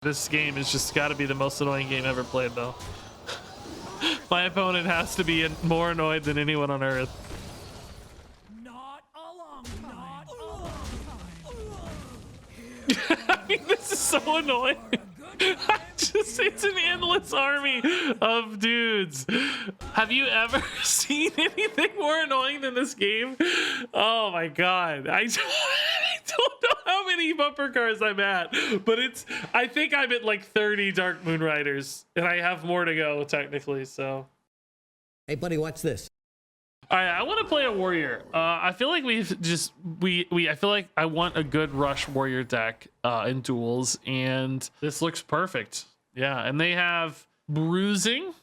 This game has just got to be the most annoying game ever played, though. My opponent has to be more annoyed than anyone on earth. Not a long time. Not a long time. I mean, this is so annoying. It's an endless army of dudes. Have you ever seen anything more annoying than this game? Oh my god. I don't know how many bumper cars I'm at, but I think I'm at like 30 Dark Moon Riders, and I have more to go technically, so. Hey buddy, watch this. All right, I want to play a warrior. I feel like I feel like I want a good rush warrior deck in duels, and this looks perfect. Yeah, and they have bruising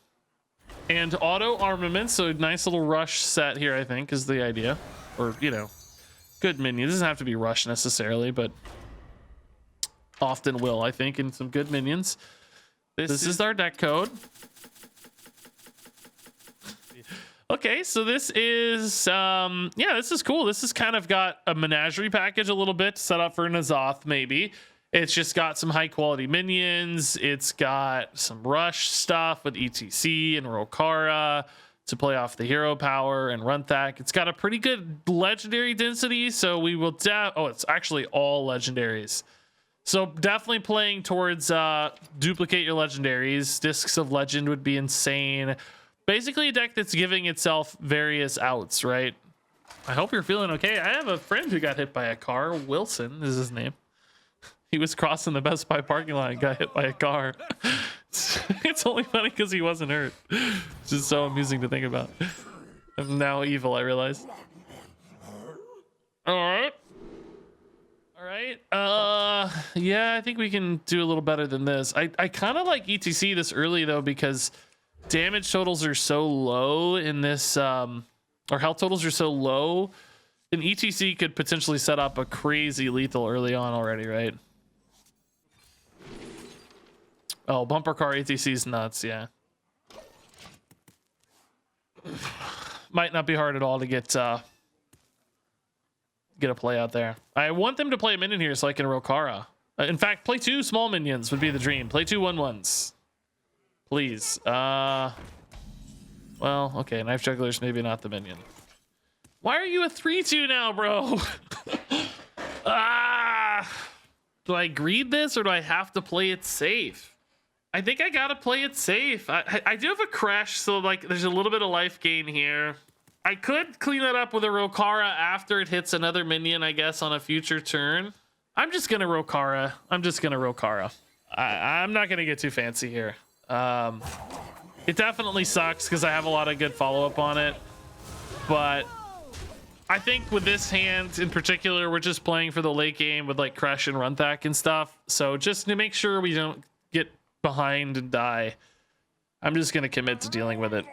and auto armament, so a nice little rush set here, I think, is the idea. Or, you know, good minions. It doesn't have to be rush necessarily, but often will, I think, in some good minions. This is our deck code. Okay, so this is yeah, this is cool. This has kind of got a menagerie package a little bit set up for N'Zoth, maybe. It's just got some high quality minions. It's got some rush stuff with ETC and Rokara to play off the hero power and Runthak. It's got a pretty good legendary density, so we will it's actually all legendaries. So definitely playing towards duplicate your legendaries. Discs of Legend would be insane. Basically a deck that's giving itself various outs, right? I hope you're feeling okay. I have a friend who got hit by a car. Wilson is his name. He was crossing the Best Buy parking lot and got hit by a car. It's only funny because he wasn't hurt. It's just so amusing to think about. I'm now evil, I realize. All right. All right. Yeah, I think we can do a little better than this. I kind of like ETC this early, though, because damage totals are so low in this, or health totals are so low. An ETC could potentially set up a crazy lethal early on already, right? Oh, bumper car ETC is nuts, yeah. Might not be hard at all to get a play out there. I want them to play a minion here so I can Rokara. In fact, play 2 small minions would be the dream. Play 2 1/1s. Please. Well, okay, Knife Juggler's maybe not the minion. Why are you a 3/2 now, bro? Do I greed this or do I have to play it safe? I think I gotta play it safe. I do have a crash, so like there's a little bit of life gain here. I could clean that up with a Rokara after it hits another minion, I guess, on a future turn. I'm just gonna Rokara. I'm not gonna get too fancy here. It definitely sucks because I have a lot of good follow-up on it, but I think with this hand in particular, we're just playing for the late game with like Crush and Runthak and stuff. So just to make sure we don't get behind and die, I'm just gonna commit to dealing with it.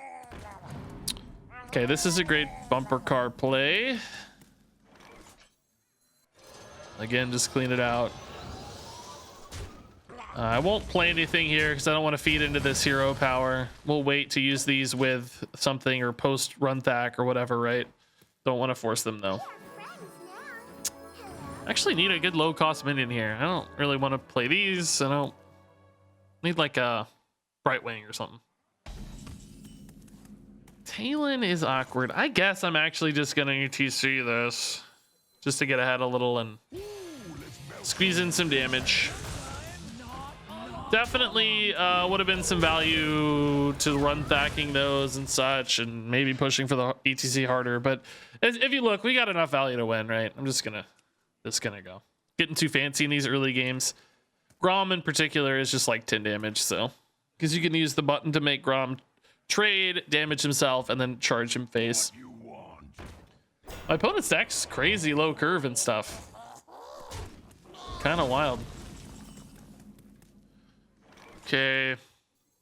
Okay, this is a great bumper car play. Again, just clean it out. I won't play anything here because I don't want to feed into this hero power. We'll wait to use these with something or post Runthak or whatever, right? Don't want to force them though. Actually need a good low cost minion here. I don't really want to play these. I don't need like a Brightwing or something. Talon is awkward. I guess I'm actually just gonna UTC this just to get ahead a little and squeeze in some damage. Definitely would have been some value to Runthacking those and such, and maybe pushing for the ETC harder. But if you look, we got enough value to win, right? I'm just gonna go. Getting too fancy in these early games. Grom in particular is just like 10 damage, so because you can use the button to make Grom trade, damage himself, and then charge him face. My opponent's deck's crazy low curve and stuff. Kind of wild. Okay, a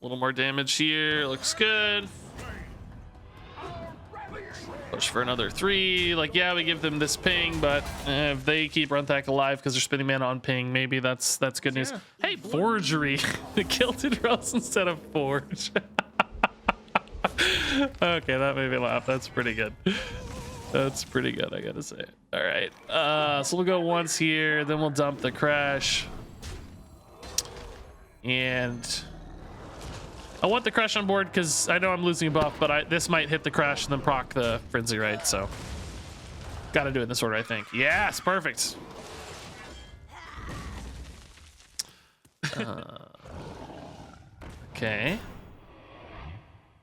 little more damage here. Looks good. Push for another 3. Like, yeah, we give them this ping, but if they keep Runthak alive because they're spending mana on ping, maybe that's good news. Hey, forgery. The Gilded Rose instead of forge. Okay, that made me laugh. That's pretty good. That's pretty good, I gotta say. All right, so we'll go once here, then we'll dump the crash. And I want the crush on board because I know I'm losing a buff, but this might hit the crush and then proc the frenzy, right? So got to do it in this order, I think. Yes, perfect. Okay.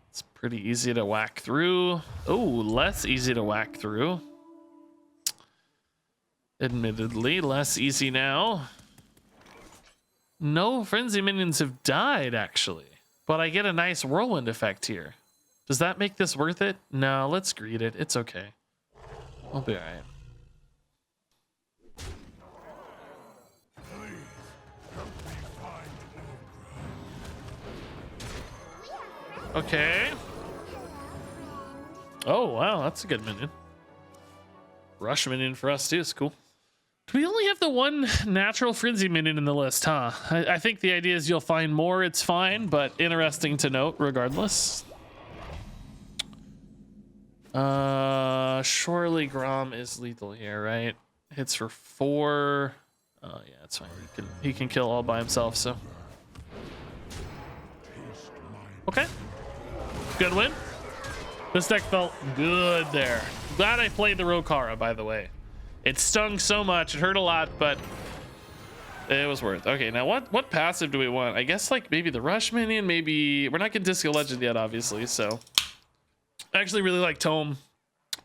It's pretty easy to whack through. Oh, less easy to whack through. Admittedly, less easy now. No frenzy minions have died, actually. But I get a nice whirlwind effect here. Does that make this worth it? No, let's greet it. It's okay. I'll be alright. Okay. Oh, wow, that's a good minion. Rush minion for us, too. It's cool. Do we only have the one natural frenzy minion in the list, huh? I think the idea is you'll find more, it's fine, but interesting to note regardless. Surely Grom is lethal here, right? Hits for 4. Oh yeah, it's fine. He can kill all by himself, so. Okay. Good win. This deck felt good there. Glad I played the Rokara, by the way. It stung so much, it hurt a lot, but it was worth. Okay, now what passive do we want? I guess like maybe the Rush minion, maybe we're not getting Disco Legend yet, obviously, so I actually really like Tome.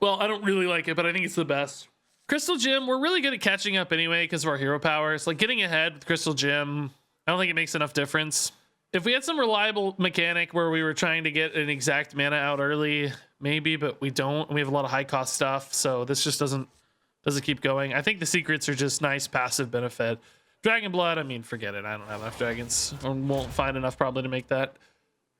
Well, I don't really like it, but I think it's the best. Crystal Gem, we're really good at catching up anyway because of our hero power. It's like getting ahead with Crystal Gem. I don't think it makes enough difference. If we had some reliable mechanic where we were trying to get an exact mana out early, maybe, but we don't. We have a lot of high cost stuff, so this just doesn't keep going. I think the secrets are just nice passive benefit. Dragon Blood, I mean, forget it. I don't have enough dragons. I won't find enough probably to make that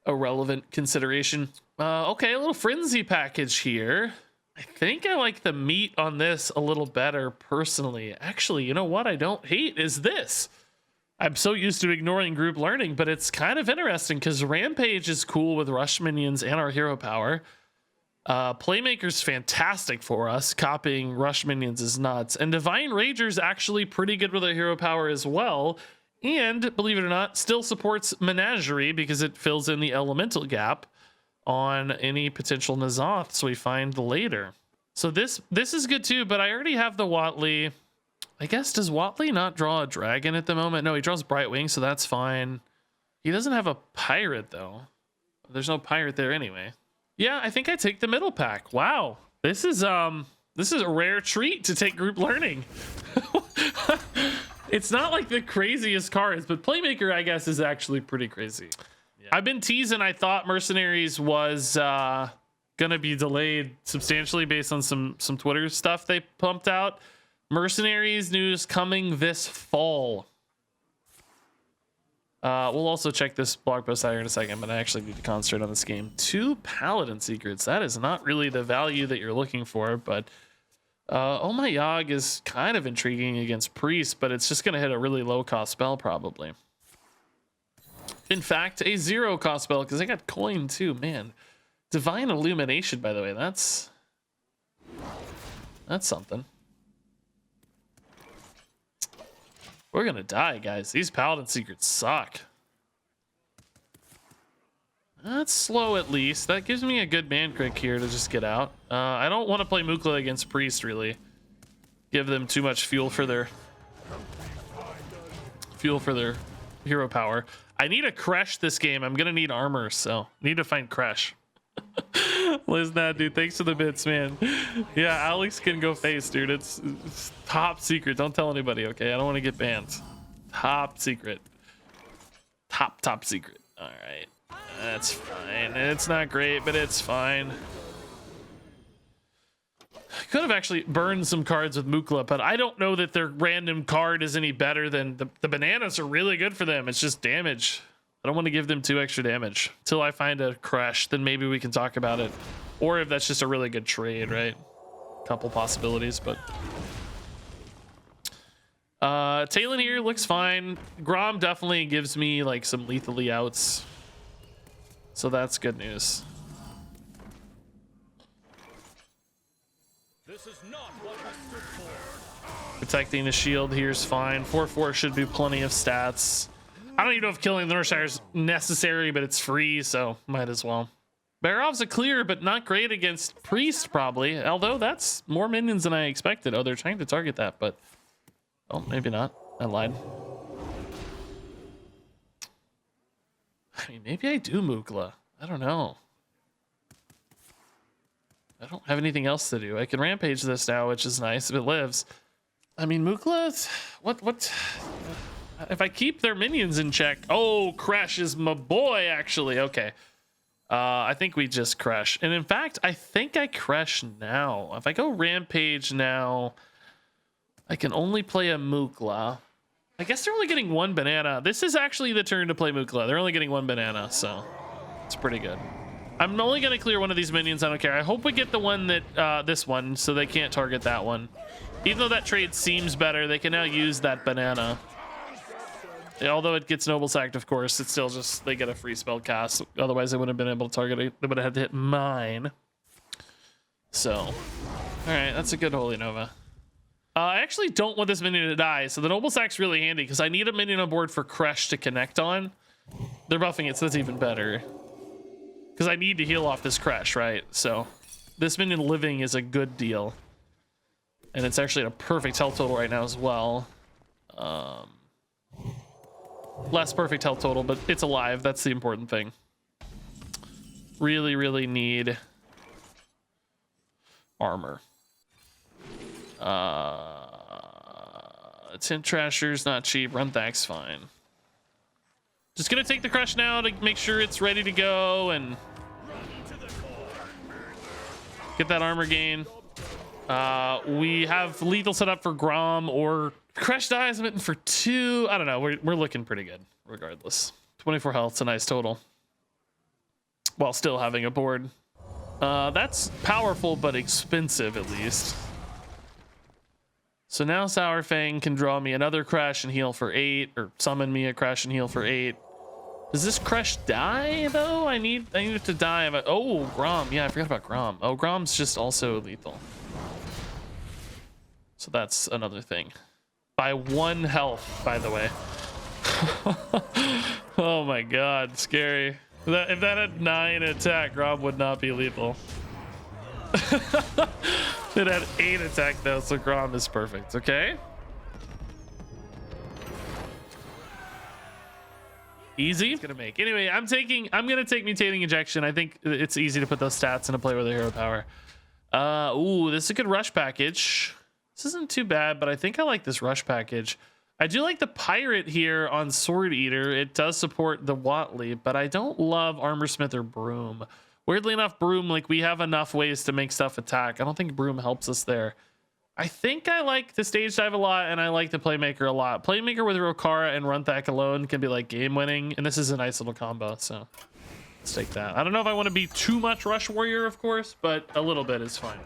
a relevant consideration. Okay, a little frenzy package here. I think I like the meat on this a little better personally. Actually, you know what I don't hate is this. I'm so used to ignoring group learning, but it's kind of interesting because Rampage is cool with rush minions and our hero power. Playmaker's fantastic for us. Copying rush minions is nuts. And Divine Rager's actually pretty good with our hero power as well. And believe it or not, still supports Menagerie because it fills in the elemental gap on any potential N'Zoths we find later. So this is good too, but I already have the Watley. I guess, does Watley not draw a dragon at the moment? No, he draws Brightwing, so that's fine. He doesn't have a pirate though. There's no pirate there anyway. Yeah, I think I take the middle pack. Wow. This is a rare treat to take group learning. It's not like the craziest cards, but Playmaker, I guess, is actually pretty crazy. Yeah. I've been teasing. I thought Mercenaries was gonna be delayed substantially based on some Twitter stuff they pumped out. Mercenaries news coming this fall. We'll also check this blog post out here in a second, but I actually need to concentrate on this game. 2 Paladin Secrets. That is not really the value that you're looking for, but Oh My Yogg is kind of intriguing against Priest, but it's just going to hit a really low-cost spell, probably. In fact, a 0-cost spell, because I got coin too, man. Divine Illumination, by the way, that's something. We're gonna die, guys. These Paladin Secrets suck. That's slow at least. That gives me a good man crick here to just get out. I don't want to play Mukla against Priest, really. Give them too much fuel for their hero power. I need a Kresh this game. I'm gonna need armor, so need to find Kresh. Listen, dude, thanks for the bits, man. Yeah, Alex can go face, dude. It's top secret. Don't tell anybody, okay? I don't want to get banned. Top secret. Top secret. All right, that's fine. It's not great, but it's fine. I could have actually burned some cards with Mukla, but I don't know that their random card is any better than the bananas are really good for them. It's just damage. I don't want to give them 2 extra damage till I find a Kresh. Then maybe we can talk about it, or if that's just a really good trade, right? Couple possibilities, but Talon here looks fine. Grom definitely gives me like some lethally outs, so that's good news. This is not what I stood for. Protecting the shield here is fine. 4/4 should be plenty of stats. I don't even know if killing the Northshire is necessary, but it's free, so might as well. Barov's a clear, but not great against Priest, probably. Although that's more minions than I expected. Oh, they're trying to target that, but... Oh, maybe not. I lied. I mean, maybe I do Mukla. I don't know. I don't have anything else to do. I can rampage this now, which is nice if it lives. I mean, Mukla... What... If I keep their minions in check... Oh, Crash is my boy, actually. Okay. I think we just crush. And in fact, I think I crush now. If I go rampage now, I can only play a Mukla. I guess they're only getting one banana. This is actually the turn to play Mukla. They're only getting one banana, so it's pretty good. I'm only going to clear one of these minions. I don't care. I hope we get the one that, this one, so they can't target that one. Even though that trade seems better, they can now use that banana. Although it gets noble sacked, of course, it's still just they get a free spell cast. Otherwise, they wouldn't have been able to target it. They would have had to hit mine. So, all right, that's a good Holy Nova. I actually don't want this minion to die, so the noble sack's really handy because I need a minion on board for Kresh to connect on. They're buffing it, so that's even better. Because I need to heal off this Kresh, right? So, this minion living is a good deal, and it's actually at a perfect health total right now as well. Less perfect health total, but it's alive. That's the important thing. Really need armor. Tint Trasher's not cheap. Runthak's fine. Just gonna take the crush now to make sure it's ready to go and get that armor gain. We have lethal set up for Grom or Crash dies mitten for 2. I don't know. We're looking pretty good regardless. 24 health's a nice total while still having a board. That's powerful but expensive at least. So now Sour Fang can draw me another Crash and heal for 8, or summon me a Crash and heal for 8. Does this Crash die though? I need it to die. Oh, Grom. Yeah, I forgot about Grom. Oh, Grom's just also lethal. So that's another thing. By 1 health, by the way. Oh my god, scary. If that had 9 attack, Grom would not be lethal. It had 8 attack though, so Grom is perfect. Okay. Easy. It's gonna make. Anyway, I'm gonna take mutating injection. I think it's easy to put those stats into play with a hero power. Ooh, this is a good rush package. This isn't too bad, but I think I like this rush package. I do like the pirate here on Sword Eater. It does support the Watley, but I don't love Armorsmith or Broom. Weirdly enough, Broom, like, we have enough ways to make stuff attack. I don't think Broom helps us there. I think I like the stage dive a lot, and I like the Playmaker a lot. Playmaker with Rokara and Runthak alone can be like game winning, and this is a nice little combo, so let's take that. I don't know if I want to be too much Rush Warrior, of course, but a little bit is fine.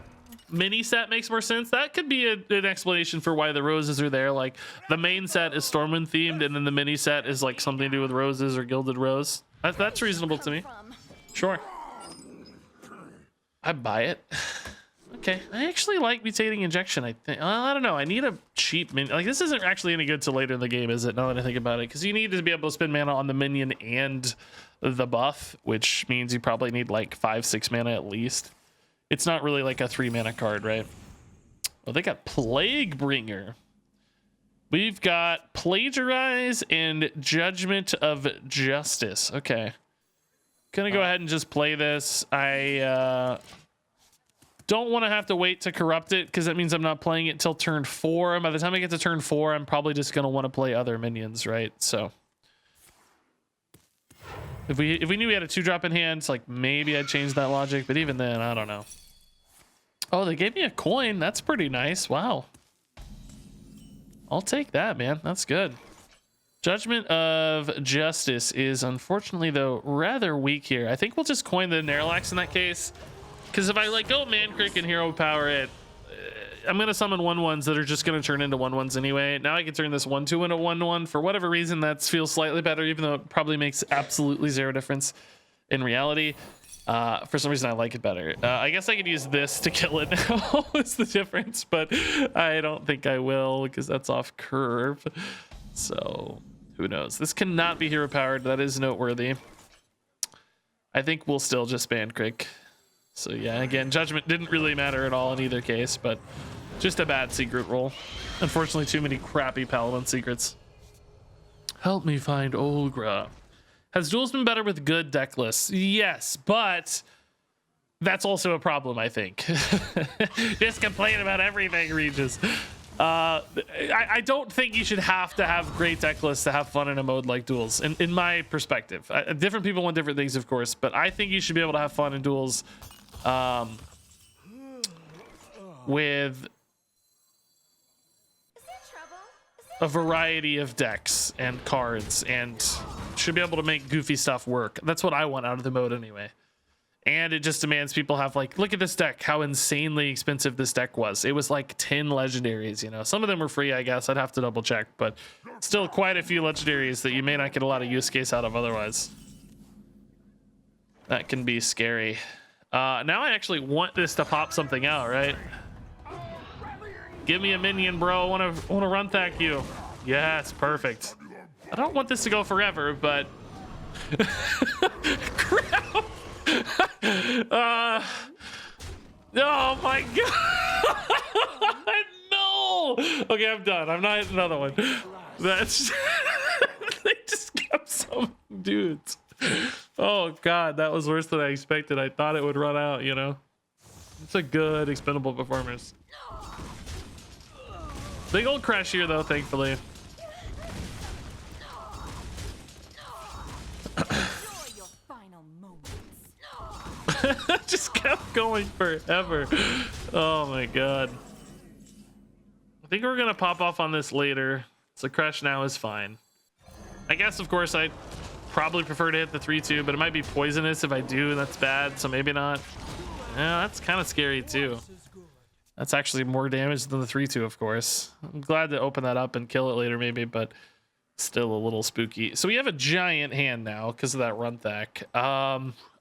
Mini set makes more sense. That could be an explanation for why the roses are there. Like, the main set is Stormwind themed, and then the mini set is like something to do with roses or Gilded Rose. That's reasonable to me. Sure. I buy it. Okay, I actually like mutating injection. I think, I don't know. I need a cheap minion. Like, this isn't actually any good till later in the game, is it? Now that I think about it, because you need to be able to spend mana on the minion and the buff, which means you probably need like 5-6 mana at least. It's not really like a 3 mana card, right? Oh, they got Plague Bringer. We've got Plagiarize and Judgment of Justice. Okay. Gonna go ahead and just play this. I don't want to have to wait to corrupt it because that means I'm not playing it till turn 4. And by the time I get to turn 4, I'm probably just gonna want to play other minions, right? So if we knew we had a 2-drop in hand, like maybe I'd change that logic, but even then, I don't know. Oh, they gave me a coin. That's pretty nice. Wow. I'll take that, man. That's good. Judgment of Justice is unfortunately, though, rather weak here. I think we'll just coin the Nerlax in that case. Because if I like go Man Crick and Hero Power it, I'm going to summon 1/1s that are just going to turn into 1/1s anyway. Now I can turn this 1/2 into 1/1. For whatever reason, that feels slightly better, even though it probably makes absolutely 0 difference in reality. For some reason, I like it better. I guess I could use this to kill it now. Is the difference, but I don't think I will because that's off curve. So Who knows? This cannot be hero powered. That is noteworthy. I think we'll still just ban Crick. So yeah, again, judgment didn't really matter at all in either case, but just a bad secret roll. Unfortunately, too many crappy paladin secrets. Help me find Olgra. Has Duels been better with good deck lists? Yes, but that's also a problem, I think. Just complain about everything, Regis. I don't think you should have to have great deck lists to have fun in a mode like Duels, in my perspective. Different people want different things, of course, but I think you should be able to have fun in Duels with a variety of decks and cards, and should be able to make goofy stuff work. That's what I want out of the mode anyway. And it just demands people have, like, look at this deck, how insanely expensive this deck was. It was like 10 legendaries, you know. Some of them were free, I guess. I'd have to double check, but still quite a few legendaries that you may not get a lot of use case out of otherwise. That can be scary. Now I actually want this to pop something out, right? Give me a minion, bro. I want to run thack you. Yes, perfect. I don't want this to go forever, but crap. Oh my god. No. Okay, I'm done. I'm not hitting another one. That's they just kept some dudes. Oh god, that was worse than I expected. I thought it would run out, you know. It's a good expendable performance. Big old crash here though, thankfully. Just kept going forever. Oh my god. I think we're gonna pop off on this later. So crash now is fine. I guess of course I probably prefer to hit the 3-2, but it might be poisonous if I do. That's bad, so maybe not. Yeah, that's kind of scary too. That's actually more damage than the 3-2, of course. I'm glad to open that up and kill it later maybe, but still a little spooky. So we have a giant hand now because of that run thack.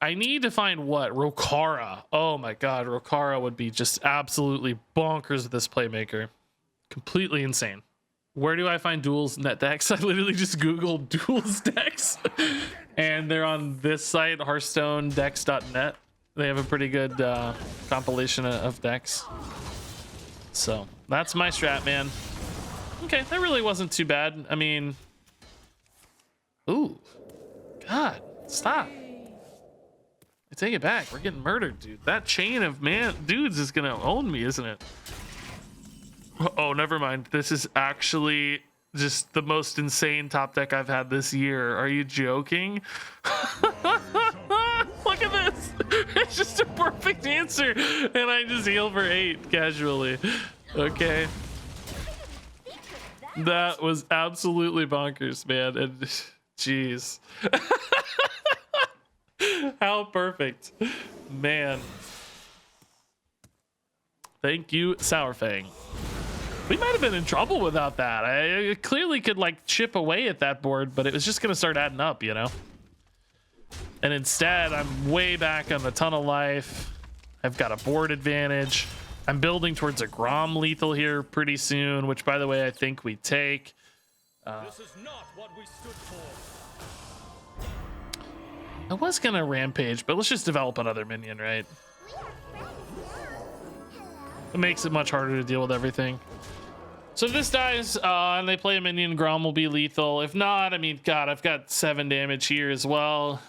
I need to find what? Rokara. Oh my god, Rokara would be just absolutely bonkers with this playmaker. Completely insane. Where do I find Duels net decks? I literally just googled Duels decks and they're on this site, hearthstonedex.net. They have a pretty good compilation of decks. So that's my strat, man. Okay, that really wasn't too bad. I mean, ooh, god, stop. I take it back. We're getting murdered, dude. That chain of dudes is gonna own me, isn't it? Oh, never mind. This is actually just the most insane top deck I've had this year. Are you joking? Look at this. It's just a perfect answer. And I just heal for 8 casually. Okay. That was absolutely bonkers, man. And jeez. How perfect. Man. Thank you, Sourfang. We might have been in trouble without that. I clearly could like chip away at that board, but it was just gonna start adding up, you know? And instead, I'm way back on the ton of life. I've got a board advantage. I'm building towards a Grom lethal here pretty soon, which by the way, I think we take. This is not what we stood for. I was gonna rampage, but let's just develop another minion, right? It makes it much harder to deal with everything. So if this dies and they play a minion, Grom will be lethal. If not, I mean, god, I've got 7 damage here as well.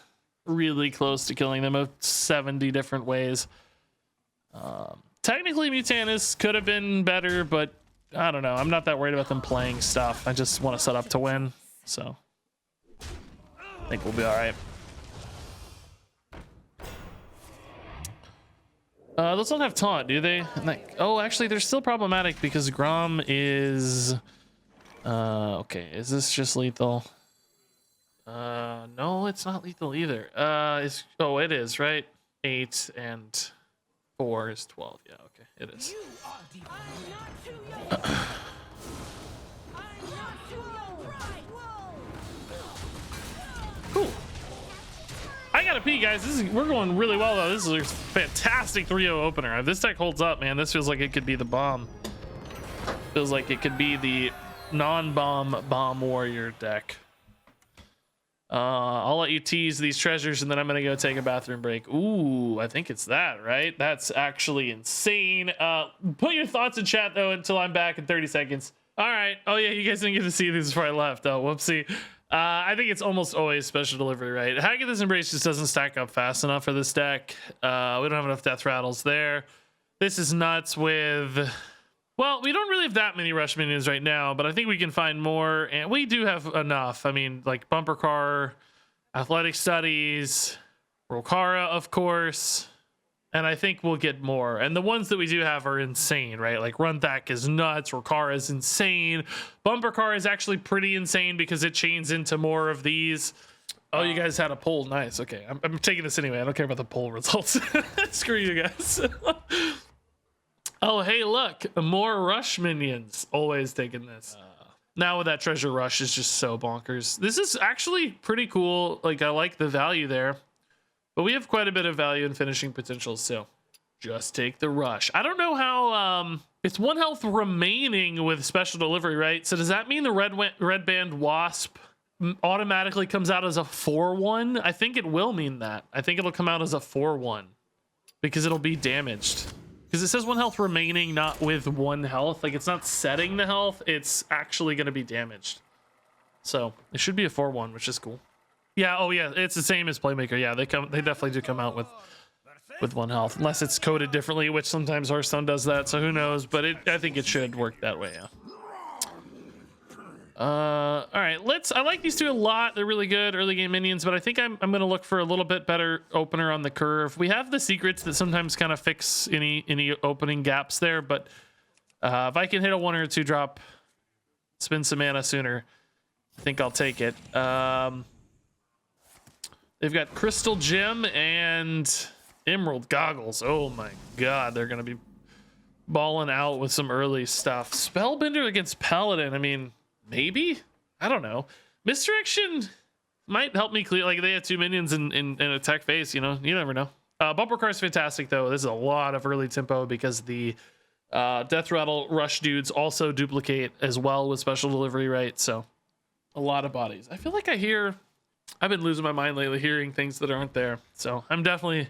Really close to killing them of 70 different ways. Technically, Mutanus could have been better, but I don't know. I'm not that worried about them playing stuff. I just want to set up to win. So I think we'll be all right. Those don't have taunt, do they? Like, oh, actually, they're still problematic because Grom is... okay, is this just lethal? No, it's not lethal either. Oh, it is, right? 8 and 4 is 12. Yeah, okay, it is. Cool. I gotta pee, guys. We're going really well though. This is a fantastic 3-0 opener. If this deck holds up, man, this feels like it could be the bomb. Feels like it could be the non-bomb bomb warrior deck. I'll let you tease these treasures, and then I'm gonna go take a bathroom break. Ooh, I think it's that, right? That's actually insane. Put your thoughts in chat though until I'm back in 30 seconds. All right. Oh yeah, you guys didn't get to see these before I left. Oh, whoopsie. I think it's almost always special delivery, right? Hack of this Embrace just doesn't stack up fast enough for this deck. We don't have enough death rattles there. This is nuts with... Well, we don't really have that many rush minions right now, but I think we can find more, and we do have enough. I mean, like Bumper Car, Athletic Studies, Rokara, of course, and I think we'll get more. And the ones that we do have are insane, right? Like Runthak is nuts, Rokara is insane. Bumper Car is actually pretty insane because it chains into more of these. Oh, you guys had a poll. Nice. Okay, I'm taking this anyway. I don't care about the poll results. Screw you guys. Oh, hey, look, more rush minions. Always taking this. Now with that treasure rush is just so bonkers. This is actually pretty cool. Like, I like the value there, but we have quite a bit of value in finishing potential. So just take the rush. I don't know how, it's 1 health remaining with special delivery, right? So does that mean the red band wasp automatically comes out as a 4/1? I think it will mean that. I think it'll come out as a 4/1 because it'll be damaged. Because it says 1 health remaining, not with 1 health. Like, it's not setting the health. It's actually going to be damaged. So it should be a 4/1, which is cool. Yeah. Oh yeah. It's the same as Playmaker. Yeah. They definitely do come out with 1 health, unless it's coded differently, which sometimes Hearthstone does that. So who knows? But I think it should work that way. Yeah. All right, I like these two a lot. They're really good early game minions, but I think I'm going to look for a little bit better opener on the curve. We have the secrets that sometimes kind of fix any opening gaps there, but if I can hit a 1 or 2 drop, spend some mana sooner, I think I'll take it. They've got Crystal Gem and Emerald Goggles. Oh my god, they're going to be balling out with some early stuff. Spellbender against Paladin, I mean... Maybe? I don't know. Misdirection might help me clear. Like, they have 2 minions in attack phase, you know? You never know. Bumper Car is fantastic, though. This is a lot of early tempo because the Death Rattle Rush dudes also duplicate as well with special delivery, right? So, a lot of bodies. I feel like I've been losing my mind lately hearing things that aren't there. So, I'm definitely,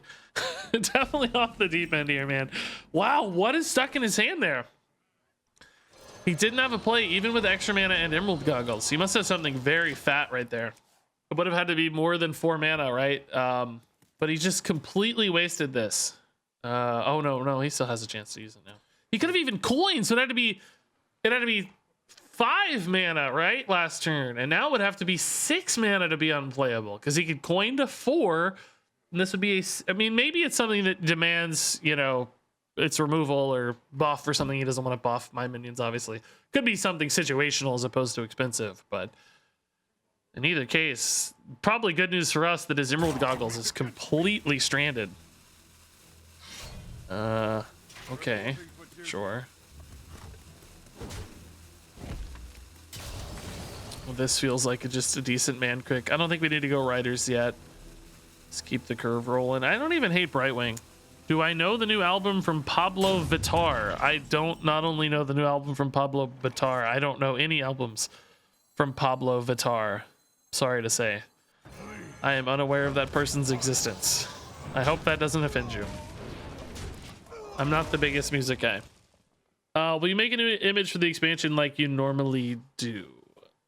definitely off the deep end here, man. Wow, what is stuck in his hand there? He didn't have a play even with extra mana and Emerald Goggles. He must have something very fat right there. It would have had to be more than 4 mana, right? But he just completely wasted this. Oh no, he still has a chance to use it now. He could have even coined, so it had to be 5 mana, right? Last turn. And now it would have to be 6 mana to be unplayable because he could coin to 4. And this would be I mean, maybe it's something that demands, you know, its removal or buff or something. He doesn't want to buff my minions, obviously. Could be something situational as opposed to expensive, but in either case, probably good news for us that his Emerald Goggles is completely stranded. Okay, sure. Well, this feels like just a decent man quick. I don't think we need to go Riders yet. Let's keep the curve rolling. I don't even hate Brightwing. Do I know the new album from Pablo Vittar? I don't not only know the new album from Pablo Vittar, I don't know any albums from Pablo Vittar. Sorry to say. I am unaware of that person's existence. I hope that doesn't offend you. I'm not the biggest music guy. Will you make a new image for the expansion like you normally do?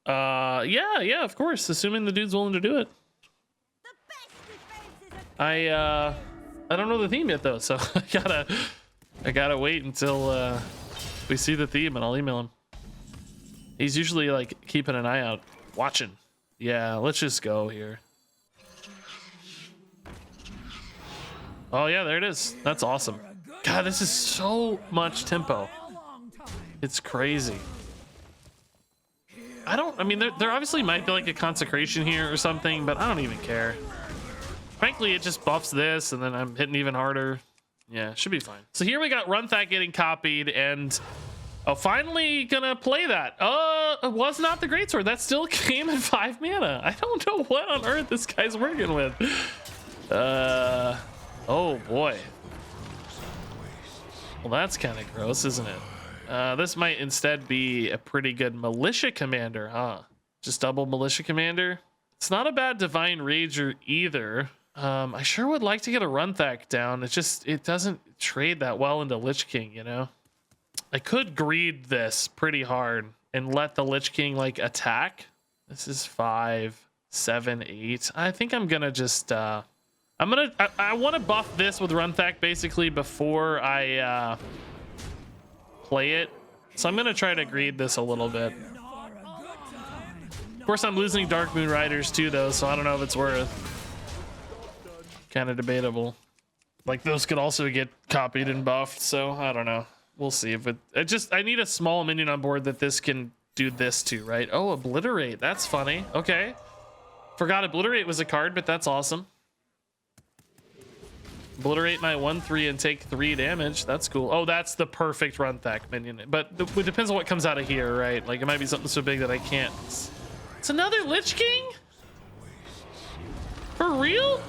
Yeah, of course, assuming the dude's willing to do it. I don't know the theme yet though, so I gotta wait until we see the theme and I'll email him. He's usually like keeping an eye out, watching. Yeah, let's just go here. Oh yeah, there it is. That's awesome. God, this is so much tempo. It's crazy. I mean, there obviously might be like a consecration here or something, but I don't even care. Frankly, it just buffs this, and then I'm hitting even harder. Yeah, should be fine. So here we got Runthak getting copied, and finally gonna play that. It was not the Greatsword. That still came at 5 mana. I don't know what on earth this guy's working with. Oh boy. Well, that's kind of gross, isn't it? This might instead be a pretty good Militia Commander, huh? Just double Militia Commander. It's not a bad Divine Rager either. I sure would like to get a Runthak down. It doesn't trade that well into Lich King, you know? I could greed this pretty hard and let the Lich King like attack. This is 5, 7, 8. I think I'm gonna just I want to buff this with Runthak basically before I play it. So I'm gonna try to greed this a little bit. Of course, I'm losing Dark Moon Riders too, though, so I don't know if it's worth. Kind of debatable. Like those could also get copied and buffed, so I don't know. We'll see if I need a small minion on board that this can do this to, right? Oh, Obliterate. That's funny. Okay. Forgot Obliterate was a card, but that's awesome. Obliterate my 1/3 and take 3 damage. That's cool. Oh, that's the perfect Runthak minion. But it depends on what comes out of here, right? Like it might be something so big that I can't. It's another Lich King? For real?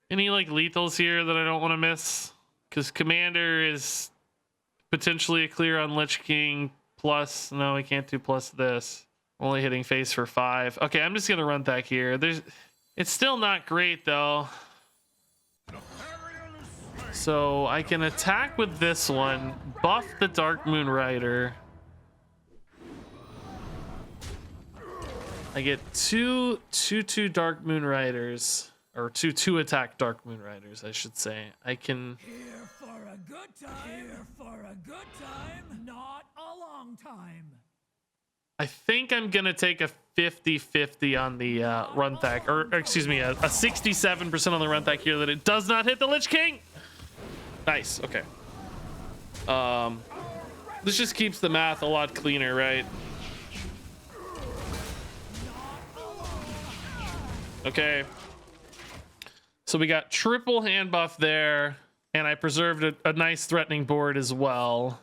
Any like lethals here that I don't want to miss? Because Commander is potentially a clear on Lich King. Plus, no, I can't do plus this. Only hitting face for 5. Okay, I'm just gonna run that here. It's still not great though. So I can attack with this one, buff the Dark Moon Rider. I get two Dark Moon Riders, or two attack Dark Moon Riders, I should say. I can. Here for a good time. Here for a good time. Not a long time. I think I'm gonna take a 50-50 on the Runthak, or excuse me, a 67% on the Runthak here that it does not hit the Lich King. Nice. Okay. This just keeps the math a lot cleaner, right? Okay. So we got triple hand buff there, and I preserved a nice threatening board as well.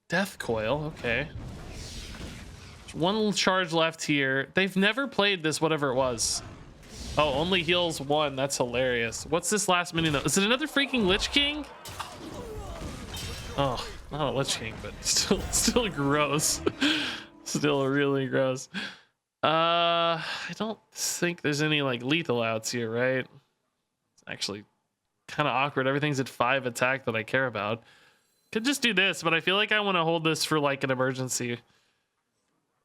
Death Coil. Okay. One charge left here. They've never played this, whatever it was. Oh, only heals 1. That's hilarious. What's this last minion though? Is it another freaking Lich King? Oh, not a Lich King, but still gross. Still really gross. I don't think there's any like lethal outs here, right? It's actually kind of awkward. Everything's at 5 attack that I care about. Could just do this, but I feel like I want to hold this for like an emergency.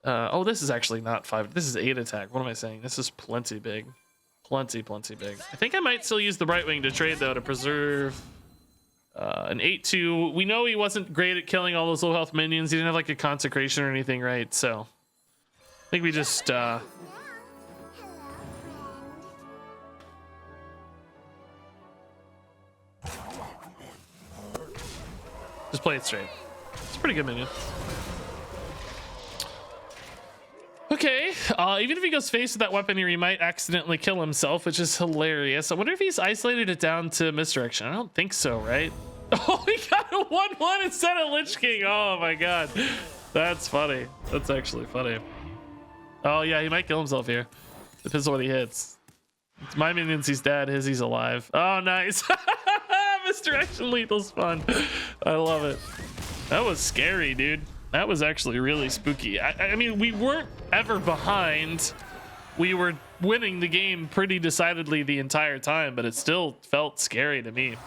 Oh, this is actually not 5. This is 8 attack. What am I saying? This is plenty big. Plenty big. I think I might still use the Brightwing to trade, though, to preserve an 8/2. We know he wasn't great at killing all those low health minions. He didn't have like a consecration or anything, right? So I think we just play it straight. It's a pretty good minion. Okay, even if he goes face with that weapon here, he might accidentally kill himself, which is hilarious. I wonder if he's isolated it down to misdirection. I don't think so, right? Oh, he got a 1/1 instead of Lich King. Oh my god. That's funny. That's actually funny. Oh yeah, he might kill himself here. Depends on what he hits. It's my minions, he's dead. His, he's alive. Oh, nice. Misdirection lethal's fun. I love it. That was scary, dude. That was actually really spooky. I mean, we weren't ever behind. We were winning the game pretty decidedly the entire time, but it still felt scary to me.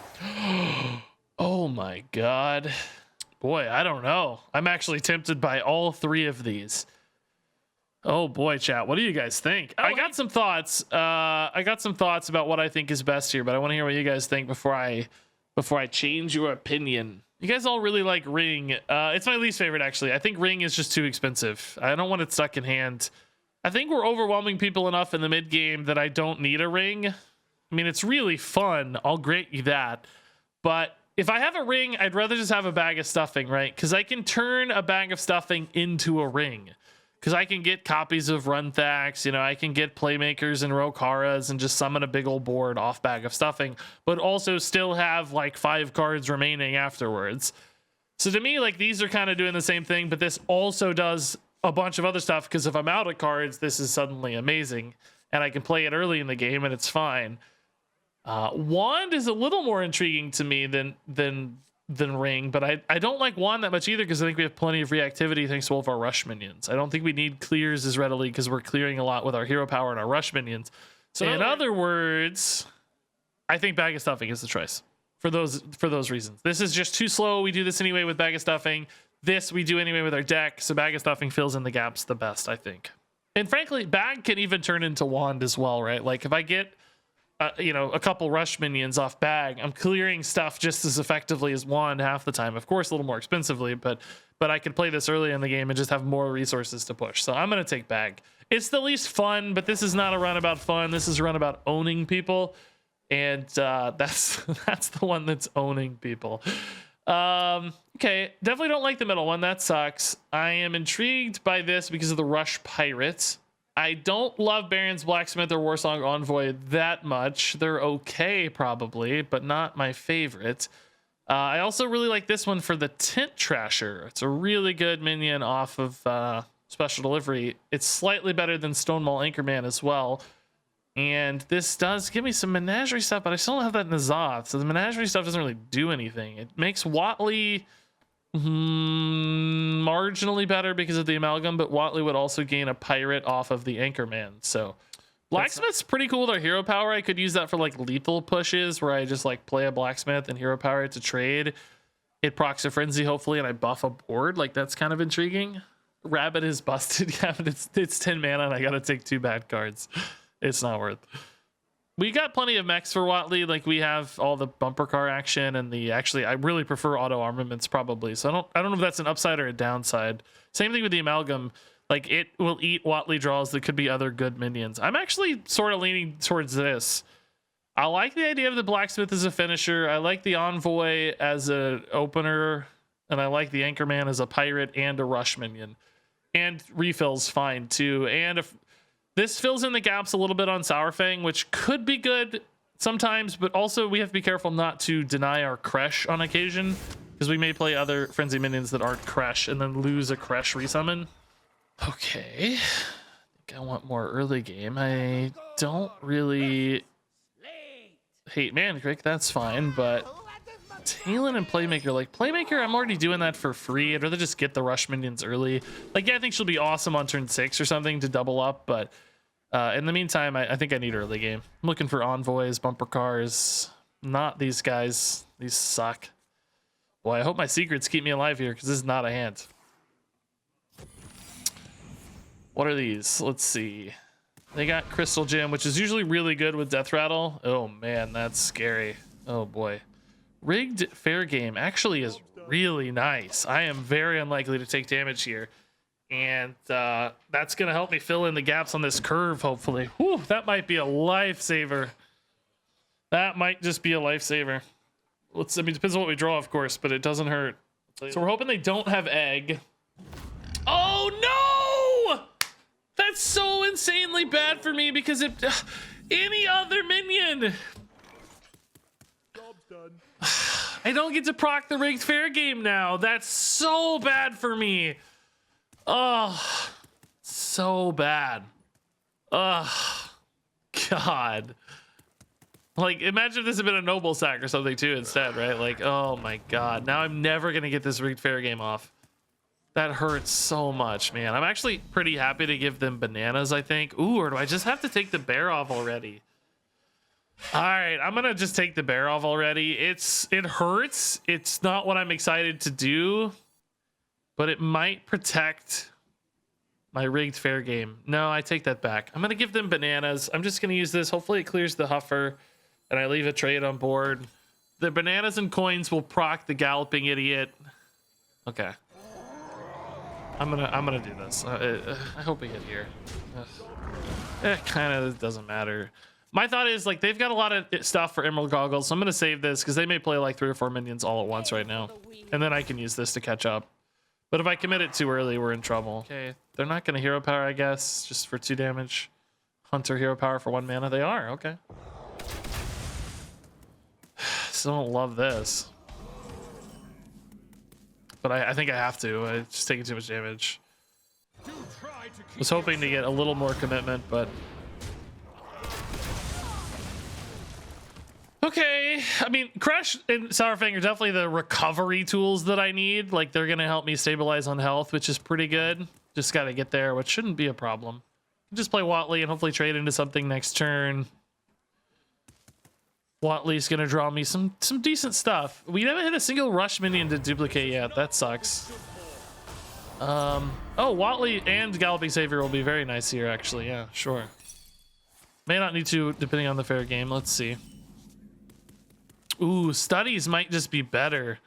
Oh my god. Boy, I don't know. I'm actually tempted by all 3 of these. Oh boy, chat. What do you guys think? I got some thoughts. I got some thoughts about what I think is best here, but I want to hear what you guys think before I change your opinion. You guys all really like Ring. It's my least favorite, actually. I think Ring is just too expensive. I don't want it stuck in hand. I think we're overwhelming people enough in the mid game that I don't need a Ring. I mean, it's really fun. I'll grant you that. But if I have a Ring, I'd rather just have a bag of stuffing, right? Because I can turn a bag of stuffing into a Ring. Because I can get copies of Runthaks, you know, I can get Playmakers and Rokaras and just summon a big old board off bag of stuffing, but also still have like 5 cards remaining afterwards. So to me, like, these are kind of doing the same thing, but this also does a bunch of other stuff, because if I'm out of cards, this is suddenly amazing, and I can play it early in the game and it's fine. Wand is a little more intriguing to me than than Ring, but I don't like Wand that much either because I think we have plenty of reactivity thanks to all of our rush minions. I don't think we need clears as readily because we're clearing a lot with our hero power and our rush minions. So in other words, I think Bag of Stuffing is the choice for those reasons. This is just too slow. We do this anyway with Bag of Stuffing. This we do anyway with our deck. So Bag of Stuffing fills in the gaps the best, I think. And frankly, Bag can even turn into Wand as well, right? Like if I get a couple rush minions off Bag, I'm clearing stuff just as effectively as Wand half the time. Of course, a little more expensively, but I could play this early in the game and just have more resources to push. So I'm going to take Bag. It's the least fun, but this is not a run about fun. This is a run about owning people. And that's the one that's owning people. Okay, definitely don't like the middle one. That sucks. I am intrigued by this because of the Rush Pirates. I don't love Baron's Blacksmith or Warsong Envoy that much. They're okay, probably, but not my favorite. I also really like this one for the Tint Trasher. It's a really good minion off of Special Delivery. It's slightly better than Stonewall Anchorman as well. And this does give me some Menagerie stuff, but I still don't have that in N'Zoth. So the Menagerie stuff doesn't really do anything. It makes Watley marginally better because of the Amalgam, but Watley would also gain a pirate off of the Anchorman. So Blacksmith's pretty cool with our hero power. I could use that for like lethal pushes where I just like play a Blacksmith and hero power it to trade. It procs a Frenzy hopefully and I buff a board. Like that's kind of intriguing. Rabbit is busted. Yeah, but it's 10 mana and I gotta take 2 bad cards. It's not worth. We got plenty of mechs for Watley. Like we have all the bumper car action and I really prefer auto armaments probably. So I don't know if that's an upside or a downside. Same thing with the Amalgam. Like it will eat Watley draws that could be other good minions. I'm actually sort of leaning towards this. I like the idea of the Blacksmith as a finisher. I like the Envoy as an opener, and I like the Anchorman as a pirate and a rush minion. And refills fine too. And if this fills in the gaps a little bit on Sourfang, which could be good sometimes, but also we have to be careful not to deny our Kresh on occasion, because we may play other Frenzy minions that aren't Kresh and then lose a Kresh resummon. Okay, I think I want more early game. I don't really hate Mandrake, that's fine, but Talon and Playmaker, like Playmaker, I'm already doing that for free. I'd rather just get the rush minions early. Like, yeah, I think she'll be awesome on turn 6 or something to double up, but in the meantime, I think I need early game. I'm looking for envoys, bumper cars, not these guys. These suck. Boy, I hope my secrets keep me alive here because this is not a hand. What are these? Let's see. They got Crystal Gem, which is usually really good with Death Rattle. Oh man, that's scary. Oh boy. Rigged Fair Game actually is really nice. I am very unlikely to take damage here. And that's going to help me fill in the gaps on this curve, hopefully. Whew, that might be a lifesaver. That might just be a lifesaver. I mean, it depends on what we draw, of course, but it doesn't hurt. So we're hoping they don't have egg. Oh, no! That's so insanely bad for me because any other minion... I don't get to proc the Rigged Fair Game now. That's so bad for me. Oh, so bad. Oh, God. Like, imagine if this had been a Noble Sack or something too instead, right? Like, oh my God. Now I'm never going to get this Rigged Fair Game off. That hurts so much, man. I'm actually pretty happy to give them bananas, I think. Ooh, or do I just have to take the bear off already? All right, I'm gonna just take the bear off already. It hurts. It's not what I'm excited to do, but it might protect my Rigged Fair Game. No, I take that back. I'm gonna give them bananas. I'm just gonna use this. Hopefully it clears the Huffer and I leave a trade on board. The bananas and coins will proc the Galloping Idiot. Okay. I'm gonna do this. I hope we hit here. It kind of doesn't matter. My thought is, like, they've got a lot of stuff for Emerald Goggles, so I'm going to save this because they may play like 3 or 4 minions all at once right now. And then I can use this to catch up. But if I commit it too early, we're in trouble. Okay, they're not going to hero power, I guess, just for 2 damage. Hunter hero power for 1 mana. They are, okay. Still don't love this. But I think I have to. I'm just taking too much damage. Was hoping to get a little more commitment, but... Okay, I mean, Crash and Sourfang are definitely the recovery tools that I need. Like, they're gonna help me stabilize on health, which is pretty good. Just gotta get there, which shouldn't be a problem. Just play Watley and hopefully trade into something next turn. Watley's gonna draw me some decent stuff. We haven't hit a single rush minion to duplicate yet. That sucks. Oh, Watley and Galloping Savior will be very nice here, actually. Yeah, sure. May not need to, depending on the fair game. Let's see. Ooh, studies might just be better.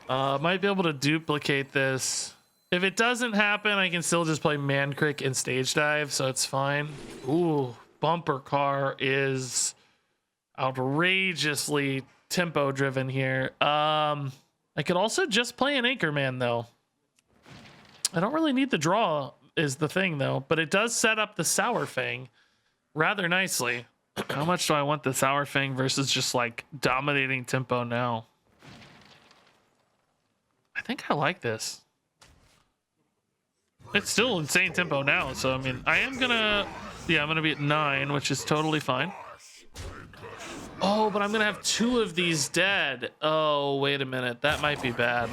Might be able to duplicate this. If it doesn't happen, I can still just play Mancrick and Stage Dive, so it's fine. Ooh, Bumper Car is outrageously tempo driven here. I could also just play an Anchorman though. I don't really need the draw is the thing though, but it does set up the Sourfang rather nicely. How much do I want the Sourfang versus just like dominating tempo now? I think I like this. It's still insane tempo now, so I mean, I'm gonna be at 9, which is totally fine. Oh, but I'm gonna have 2 of these dead. Oh, wait a minute, that might be bad.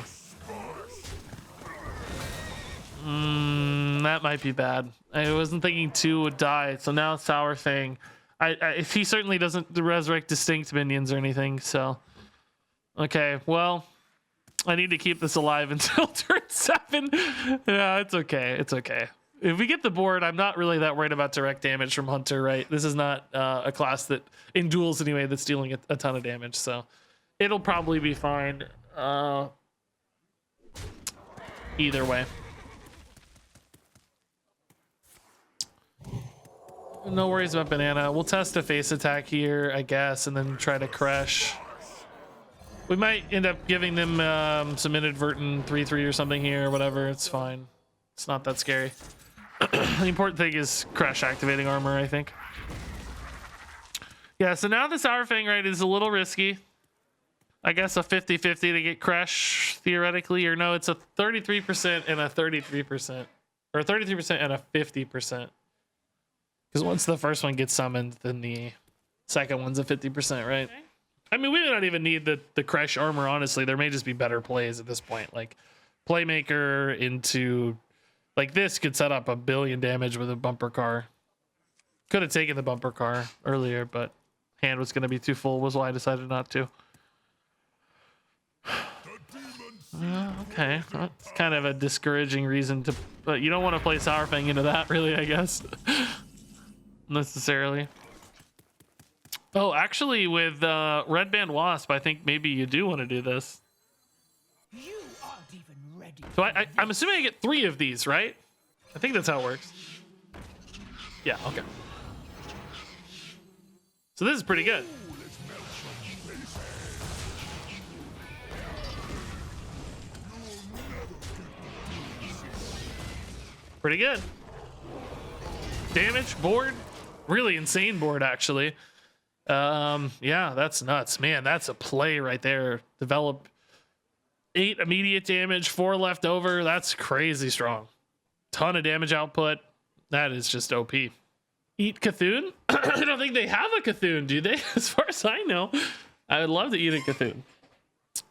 That might be bad. I wasn't thinking 2 would die, so now Sourfang. If he certainly doesn't resurrect distinct minions or anything, so okay. Well, I need to keep this alive until turn 7. Yeah, it's okay. It's okay. If we get the board, I'm not really that worried about direct damage from Hunter, right? This is not a class that, in duels anyway, that's dealing a ton of damage, so it'll probably be fine. Either way. No worries about Banana. We'll test a face attack here, I guess, and then try to crush. We might end up giving them some inadvertent 3/3 or something here, or whatever. It's fine. It's not that scary. The important thing is crush activating armor, I think. Yeah, so now the Sourfang, right, is a little risky. I guess a 50-50 to get crush, theoretically, or no, it's a 33% and a 33%. Or 33% and a 50%. Because once the first one gets summoned, then the second one's a 50%, right? Okay. I mean, we may not even need the crush armor, honestly. There may just be better plays at this point. Like, Playmaker into... Like, this could set up 1 billion damage with a Bumper Car. Could have taken the Bumper Car earlier, but hand was going to be too full, was why I decided not to. Okay, that's kind of a discouraging reason to... But you don't want to play Sourfang into that, really, I guess. Necessarily. Oh, actually, with Red Band Wasp, I think maybe you do want to do this. You aren't even ready. So I'm assuming I get 3 of these, right? I think that's how it works. Yeah, okay. So this is pretty good. Pretty good. Damage, board. Really insane board, actually. Yeah, that's nuts. Man, that's a play right there. Develop 8 immediate damage, 4 left over. That's crazy strong. Ton of damage output. That is just OP. Eat Cthulhu? I don't think they have a Cthulhu, do they? As far as I know. I would love to eat a Cthulhu.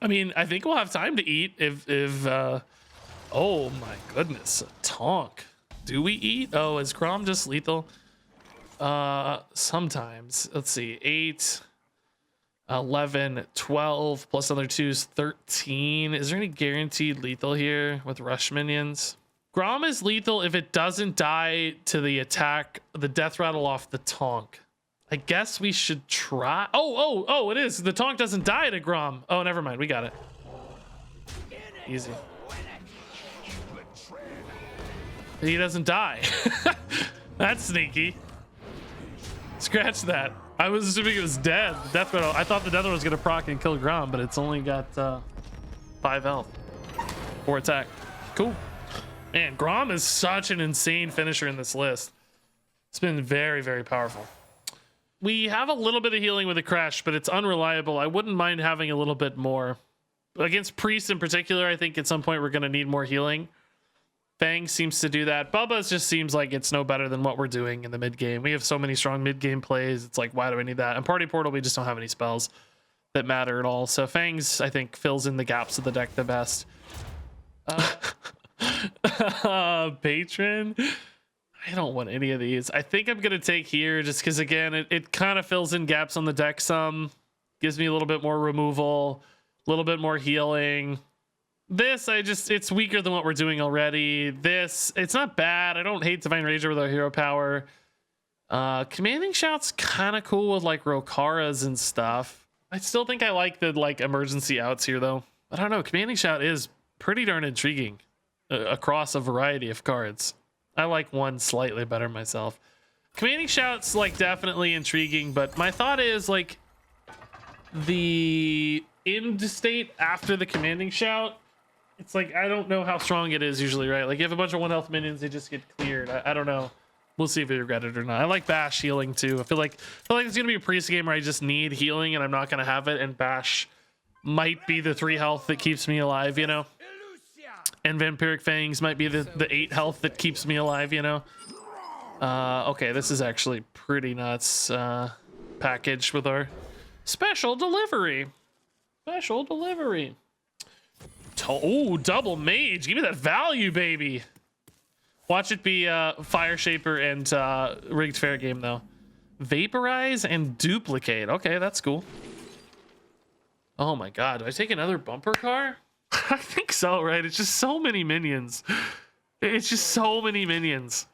I mean, I think we'll have time to eat if oh my goodness, a Tonk. Do we eat? Oh, is Grom just lethal? Sometimes. Let's see. 8, 11, 12 plus another 2 is 13. Is there any guaranteed lethal here with rush minions? Grom is lethal if it doesn't die to the attack, the death rattle off the Tonk. I guess we should try. Oh, it is. The Tonk doesn't die to Grom. Oh, never mind. We got it. Easy. He doesn't die. That's sneaky. Scratch that. I was assuming it was dead. Death rattle. I thought the death rattle was gonna proc and kill Grom, but it's only got 5 health. 4 attack. Cool. Man, Grom is such an insane finisher in this list. It's been very, very powerful. We have a little bit of healing with a crash, but it's unreliable. I wouldn't mind having a little bit more. Against Priest in particular, I think at some point we're gonna need more healing. Fang seems to do that. Bubba's just seems like it's no better than what we're doing in the mid game. We have so many strong mid game plays. It's like, why do I need that? And Party Portal, we just don't have any spells that matter at all. So Fang's, I think, fills in the gaps of the deck the best. Patron. I don't want any of these. I think I'm gonna take here just because, again, it kind of fills in gaps on the deck some. Gives me a little bit more removal, a little bit more healing. This, it's weaker than what we're doing already. This, it's not bad. I don't hate Divine Rager with our hero power. Commanding Shout's kind of cool with like Rokaras and stuff. I still think I like the like emergency outs here though. I don't know. Commanding Shout is pretty darn intriguing across a variety of cards. I like one slightly better myself. Commanding Shout's like definitely intriguing, but my thought is like the end state after the Commanding Shout, it's like I don't know how strong it is usually, right? Like you have a bunch of 1 health minions, they just get cleared. I don't know. We'll see if we regret it or not. I like Bash healing too. I feel like it's gonna be a priest game where I just need healing and I'm not gonna have it, and Bash might be the 3 health that keeps me alive, you know? And Vampiric Fangs might be the 8 health that keeps me alive, you know? Okay, this is actually pretty nuts. Package with our special delivery. Special delivery. Oh, double mage. Give me that value, baby. Watch it be Fire Shaper and Rigged Fair Game, though. Vaporize and Duplicate. Okay, that's cool. Oh my god. Do I take another bumper car? I think so, right? It's just so many minions. It's just so many minions.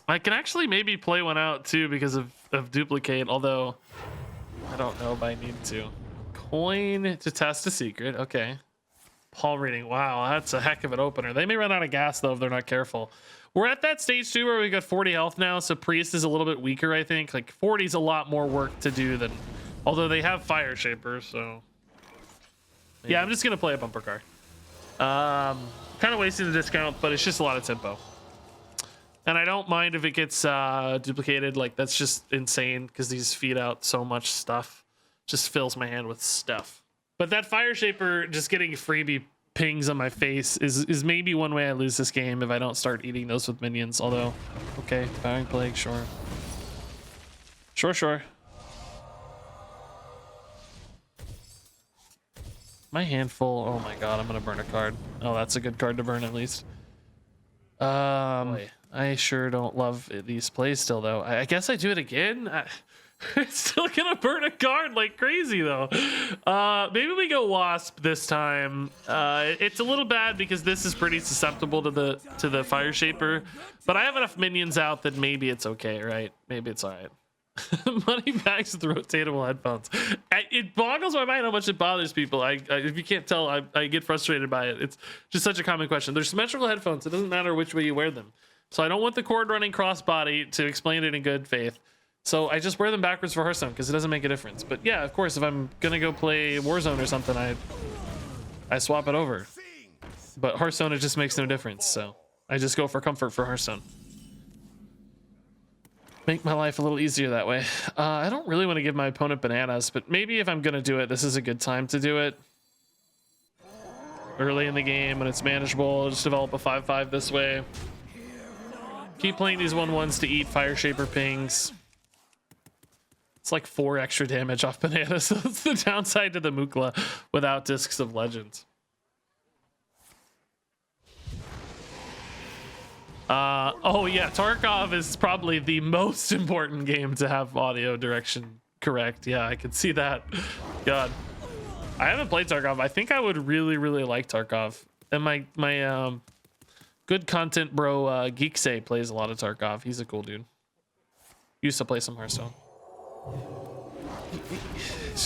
I can actually maybe play one out, too, because of Duplicate, although I don't know if I need to. Coin to test a secret. Okay. Paul reading. Wow, that's a heck of an opener. They may run out of gas, though, if they're not careful. We're at that stage, too, where we got 40 health now, so Priest is a little bit weaker, I think. Like, 40 is a lot more work to do than... Although they have Fire Shaper, so... Maybe. Yeah, I'm just going to play a bumper car. Kind of wasting the discount, but it's just a lot of tempo. And I don't mind if it gets duplicated. Like, that's just insane, because these feed out so much stuff. Just fills my hand with stuff. But that Fire Shaper just getting freebie pings on my face is maybe one way I lose this game if I don't start eating those with minions. Although, okay, Firing Plague, sure. Sure. My handful. Oh my god, I'm gonna burn a card. Oh, that's a good card to burn at least. I sure don't love these plays still though. I guess I do it again. It's still gonna burn a card like crazy though. Maybe we go Wasp this time. It's a little bad because this is pretty susceptible to the Fire Shaper, but I have enough minions out that maybe it's okay, right? Maybe it's all right. Money bags with rotatable headphones. It boggles my mind how much it bothers people. If you can't tell, I get frustrated by it. It's just such a common question. They're symmetrical headphones. It doesn't matter which way you wear them. So I don't want the cord running crossbody to explain it in good faith. So I just wear them backwards for Hearthstone because it doesn't make a difference. But yeah, of course, if I'm gonna go play Warzone or something, I swap it over. But Hearthstone, it just makes no difference. So I just go for comfort for Hearthstone. Make my life a little easier that way. I don't really want to give my opponent bananas, but maybe if I'm gonna do it, this is a good time to do it. Early in the game when it's manageable, just develop a 5/5 this way. Keep playing these 1/1s to eat Fire Shaper pings. It's like 4 extra damage off bananas. So that's the downside to the Mukla without Discs of Legends. Oh yeah, Tarkov is probably the most important game to have audio direction correct. Yeah, I can see that. God, I haven't played Tarkov. I think I would really like Tarkov. And my good content bro Geeksay plays a lot of Tarkov. He's a cool dude. Used to play some Hearthstone.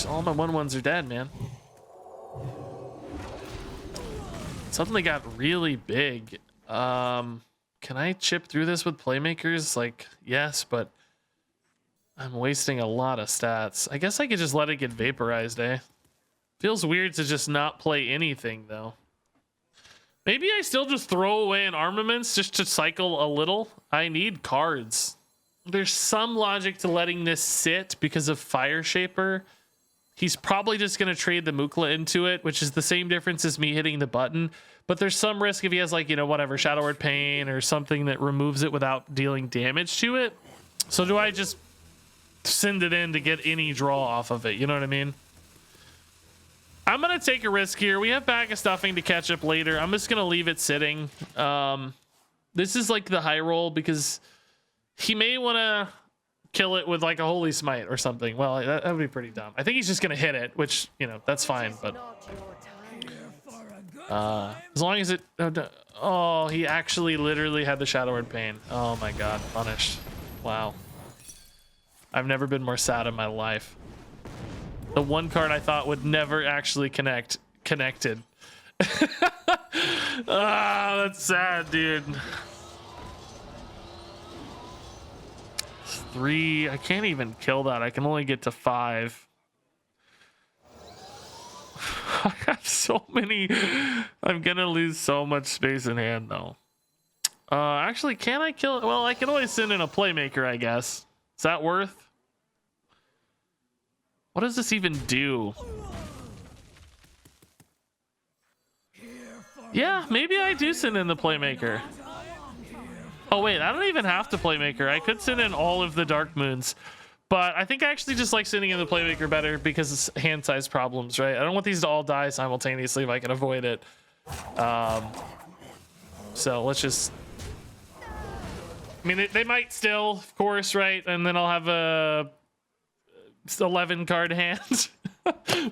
All my 1/1s are dead, man. Suddenly got really big. Can I chip through this with playmakers? Like, yes, but I'm wasting a lot of stats. I guess I could just let it get vaporized, eh? Feels weird to just not play anything, though. Maybe I still just throw away an armaments just to cycle a little. I need cards. There's some logic to letting this sit because of Fire Shaper. He's probably just going to trade the Mukla into it, which is the same difference as me hitting the button. But there's some risk if he has like, you know, whatever, Shadow Word Pain or something that removes it without dealing damage to it. So do I just send it in to get any draw off of it? You know what I mean? I'm going to take a risk here. We have Bag of Stuffing to catch up later. I'm just going to leave it sitting. This is like the high roll because he may want to kill it with like a Holy Smite or something. Well, that would be pretty dumb. I think he's just going to hit it, which, you know, that's fine. But as long as it... Oh, he actually literally had the Shadow Word Pain. Oh my god, punished. Wow. I've never been more sad in my life. The one card I thought would never actually connected. Ah, that's sad, dude. 3. I can't even kill that. I can only get to 5. I have so many. I'm gonna lose so much space in hand though. Actually, can I kill it? Well, I can always send in a Playmaker, I guess. Is that worth? What does this even do? Yeah, maybe I do send in the Playmaker. Oh wait, I don't even have to Playmaker. I could send in all of the Dark Moons. But I think I actually just like sending in the Playmaker better because it's hand size problems, right? I don't want these to all die simultaneously if I can avoid it. So let's just... I mean, they might still, of course, right? And then I'll have a 11 card hand.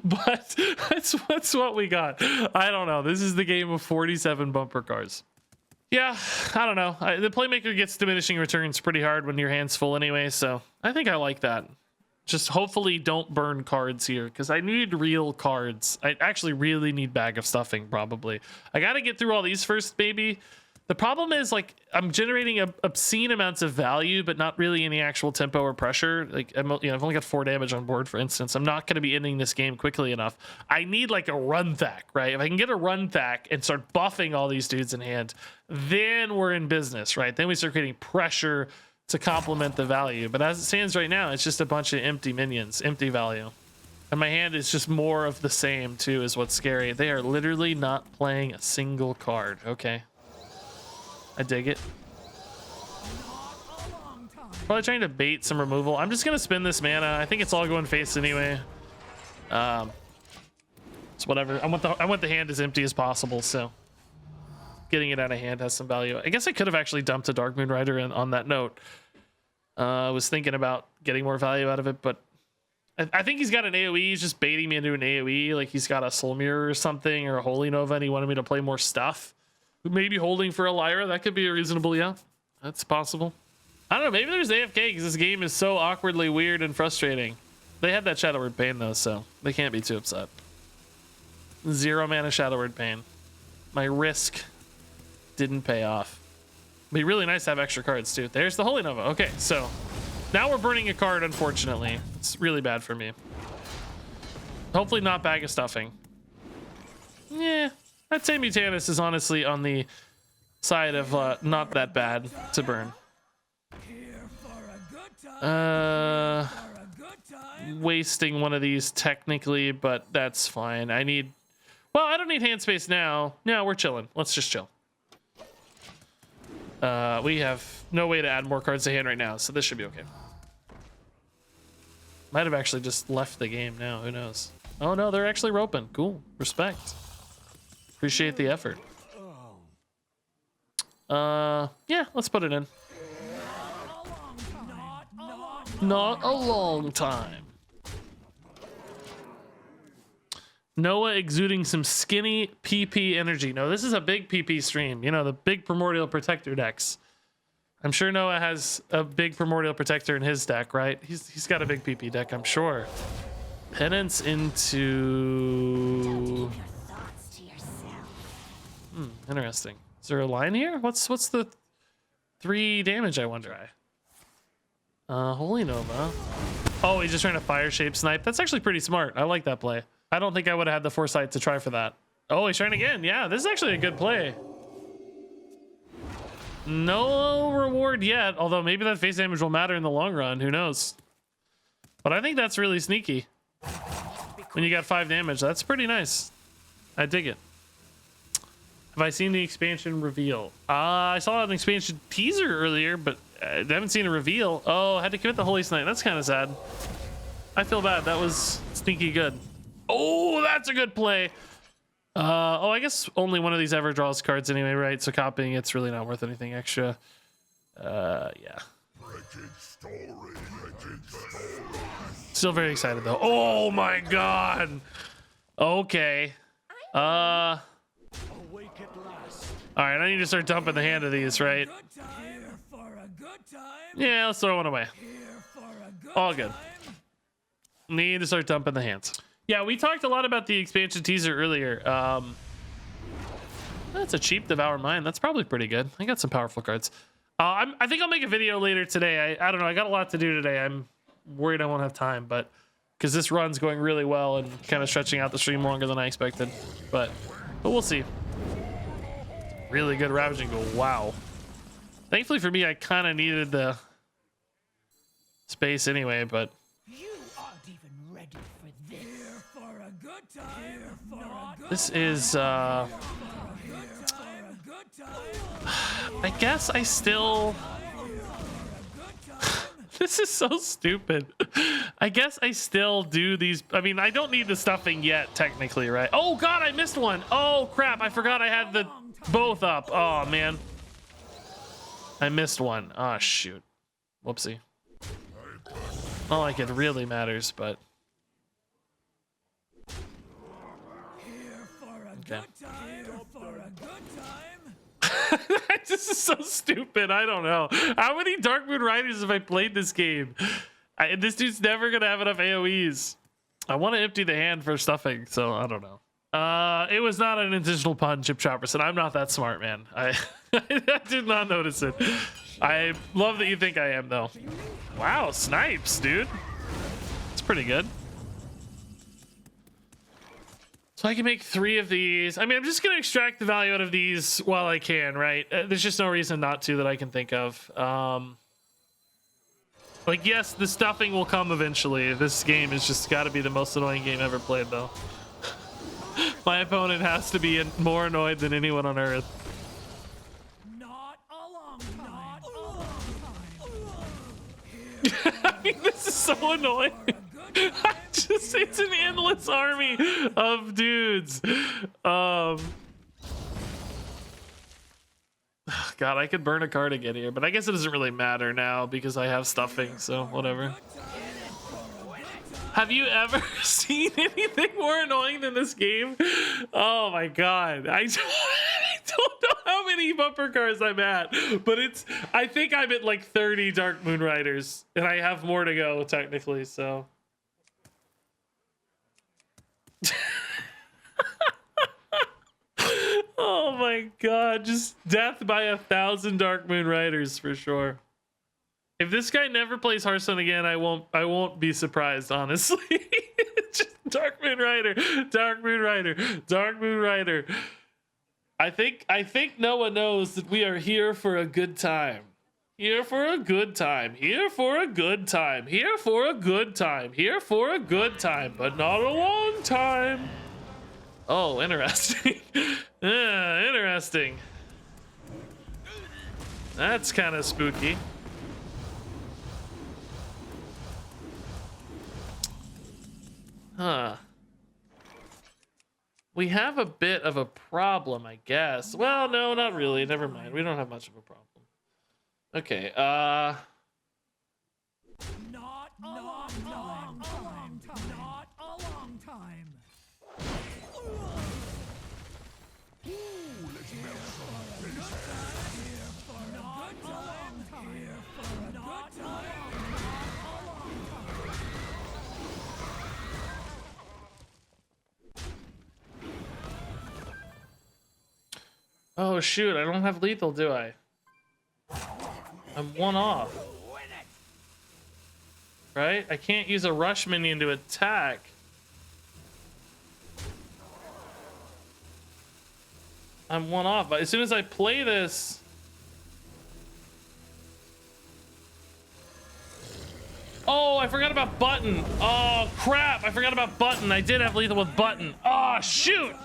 But that's what we got. I don't know. This is the game of 47 bumper cards. Yeah, I don't know. The Playmaker gets diminishing returns pretty hard when your hand's full anyway, so I think I like that. Just hopefully don't burn cards here, because I need real cards. I actually really need Bag of Stuffing, probably. I got to get through all these first, maybe. The problem is, like, I'm generating obscene amounts of value, but not really any actual tempo or pressure. Like, I've only got 4 damage on board, for instance. I'm not going to be ending this game quickly enough. I need, like, a run thack, right? If I can get a run thack and start buffing all these dudes in hand, then we're in business, right? Then we start creating pressure to complement the value. But as it stands right now, it's just a bunch of empty minions, empty value. And my hand is just more of the same, too, is what's scary. They are literally not playing a single card. Okay. I dig it. Probably trying to bait some removal. I'm just gonna spend this mana. I think it's all going face anyway. It's whatever. I want the hand as empty as possible, so getting it out of hand has some value. I guess I could have actually dumped a Dark Moon Rider on that note. I was thinking about getting more value out of it, but I think he's got an AoE. He's just baiting me into an AoE, like he's got a Soul Mirror or something, or a Holy Nova, and he wanted me to play more stuff. Maybe holding for a Lyra. That could be a reasonable, yeah. That's possible. I don't know. Maybe there's AFK because this game is so awkwardly weird and frustrating. They had that Shadow Word Pain, though, so they can't be too upset. 0 mana Shadow Word Pain. My risk didn't pay off. It'd be really nice to have extra cards, too. There's the Holy Nova. Okay, so now we're burning a card, unfortunately. It's really bad for me. Hopefully not Bag of Stuffing. Yeah. I'd say Mutanus is honestly on the side of not that bad to burn. Wasting one of these technically, but that's fine. I don't need hand space now. No, we're chilling. Let's just chill. We have no way to add more cards to hand right now, so this should be okay. Might have actually just left the game now. Who knows? Oh no, they're actually roping. Cool. Respect. Appreciate the effort. Yeah, let's put it in. Not a long time. Noah exuding some skinny PP energy. No, this is a big PP stream. You know, the big Primordial Protector decks. I'm sure Noah has a big Primordial Protector in his deck, right? He's got a big PP deck, I'm sure. Penance into... interesting. Is there a line here? What's the 3 damage, I wonder? Holy Nova. Oh, he's just trying to fire shape snipe. That's actually pretty smart. I like that play. I don't think I would have had the foresight to try for that. Oh, he's trying again. Yeah, this is actually a good play. No reward yet, although maybe that face damage will matter in the long run. Who knows? But I think that's really sneaky. when you got 5 damage. That's pretty nice. I dig it. Have I seen the expansion reveal? I saw an expansion teaser earlier, but I haven't seen a reveal. Oh, I had to commit the Holy Smite. That's kind of sad. I feel bad. That was stinky good. Oh, that's a good play. Oh, I guess only one of these ever draws cards anyway, right? So copying it's really not worth anything extra. Yeah. Still very excited though. Oh my god. Okay. All right, I need to start dumping the hand of these, right? Yeah, let's throw one away. All good. Need to start dumping the hands. Yeah, we talked a lot about the expansion teaser earlier. That's a cheap Devour Mind. That's probably pretty good. I got some powerful cards. I think I'll make a video later today. I don't know. I got a lot to do today. I'm worried I won't have time, but because this run's going really well and kind of stretching out the stream longer than I expected. But we'll see. Really good Ravaging Goal. Wow. Thankfully for me, I kind of needed the space anyway, but You aren't even ready for this. Here for a good time. this is I guess I still this is so stupid. I guess I still do these. I mean, I don't need the stuffing yet, technically, right? Oh god, I missed one. Oh crap, I forgot I had the both up. Oh man, I missed one. Oh shoot, whoopsie. Not like it really matters, but okay. This is so stupid. I don't know. How many Dark Moon Riders have I played this game? This dude's never gonna have enough AoEs. I want to empty the hand for stuffing, so I don't know. It was not an intentional pun, Chip Chopper said. I'm not that smart, man. I did not notice it. I love that you think I am, though. Wow, snipes, dude. It's pretty good. So I can make 3 of these. I mean, I'm just going to extract the value out of these while I can, right? There's just no reason not to that I can think of. Like, yes, the stuffing will come eventually. This game has just got to be the most annoying game ever played, though. My opponent has to be more annoyed than anyone on Earth. Not a long time. Not a long time. I mean, this is so annoying. It's an endless army of dudes. God, I could burn a card again here, but I guess it doesn't really matter now because I have stuffing, so whatever. Have you ever seen anything more annoying than this game? Oh my god. I don't know how many bumper cars I'm at, but I think I'm at like 30 Dark Moon Riders, and I have more to go technically, so. Oh my god, just death by 1,000 Dark Moon Riders for sure. If this guy never plays Hearthstone again, I won't be surprised, honestly. Just Dark Moon Rider, Dark Moon Rider, Dark Moon Rider. I think Noah knows that we are here for a good time. Here for a good time. Here for a good time. Here for a good time. Here for a good time, but not a long time. Oh, interesting. Interesting. That's kind of spooky. Huh. We have a bit of a problem, I guess. Well, no, not really. Never mind. We don't have much of a problem. Okay, Not a long time. Not a long time. oh shoot, I don't have lethal, do I? I'm 1 off. Right? I can't use a rush minion to attack. I'm 1 off, but as soon as I play this... Oh, I forgot about button. Oh crap, I forgot about button. I did have lethal with button. Oh shoot,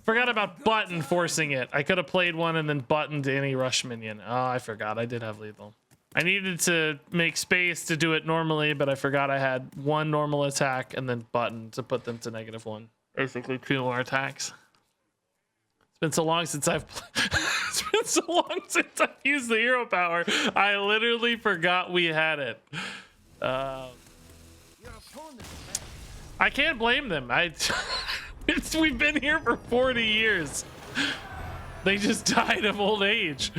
forgot about button forcing it. I could have played one and then buttoned any rush minion. Oh, I forgot I did have lethal. I needed to make space to do it normally, but I forgot I had one normal attack and then button to put them to -1. Basically 2 more attacks. It's been so long since I've it's been so long since I've used the hero power. I literally forgot we had it. I can't blame them. We've been here for 40 years. They just died of old age.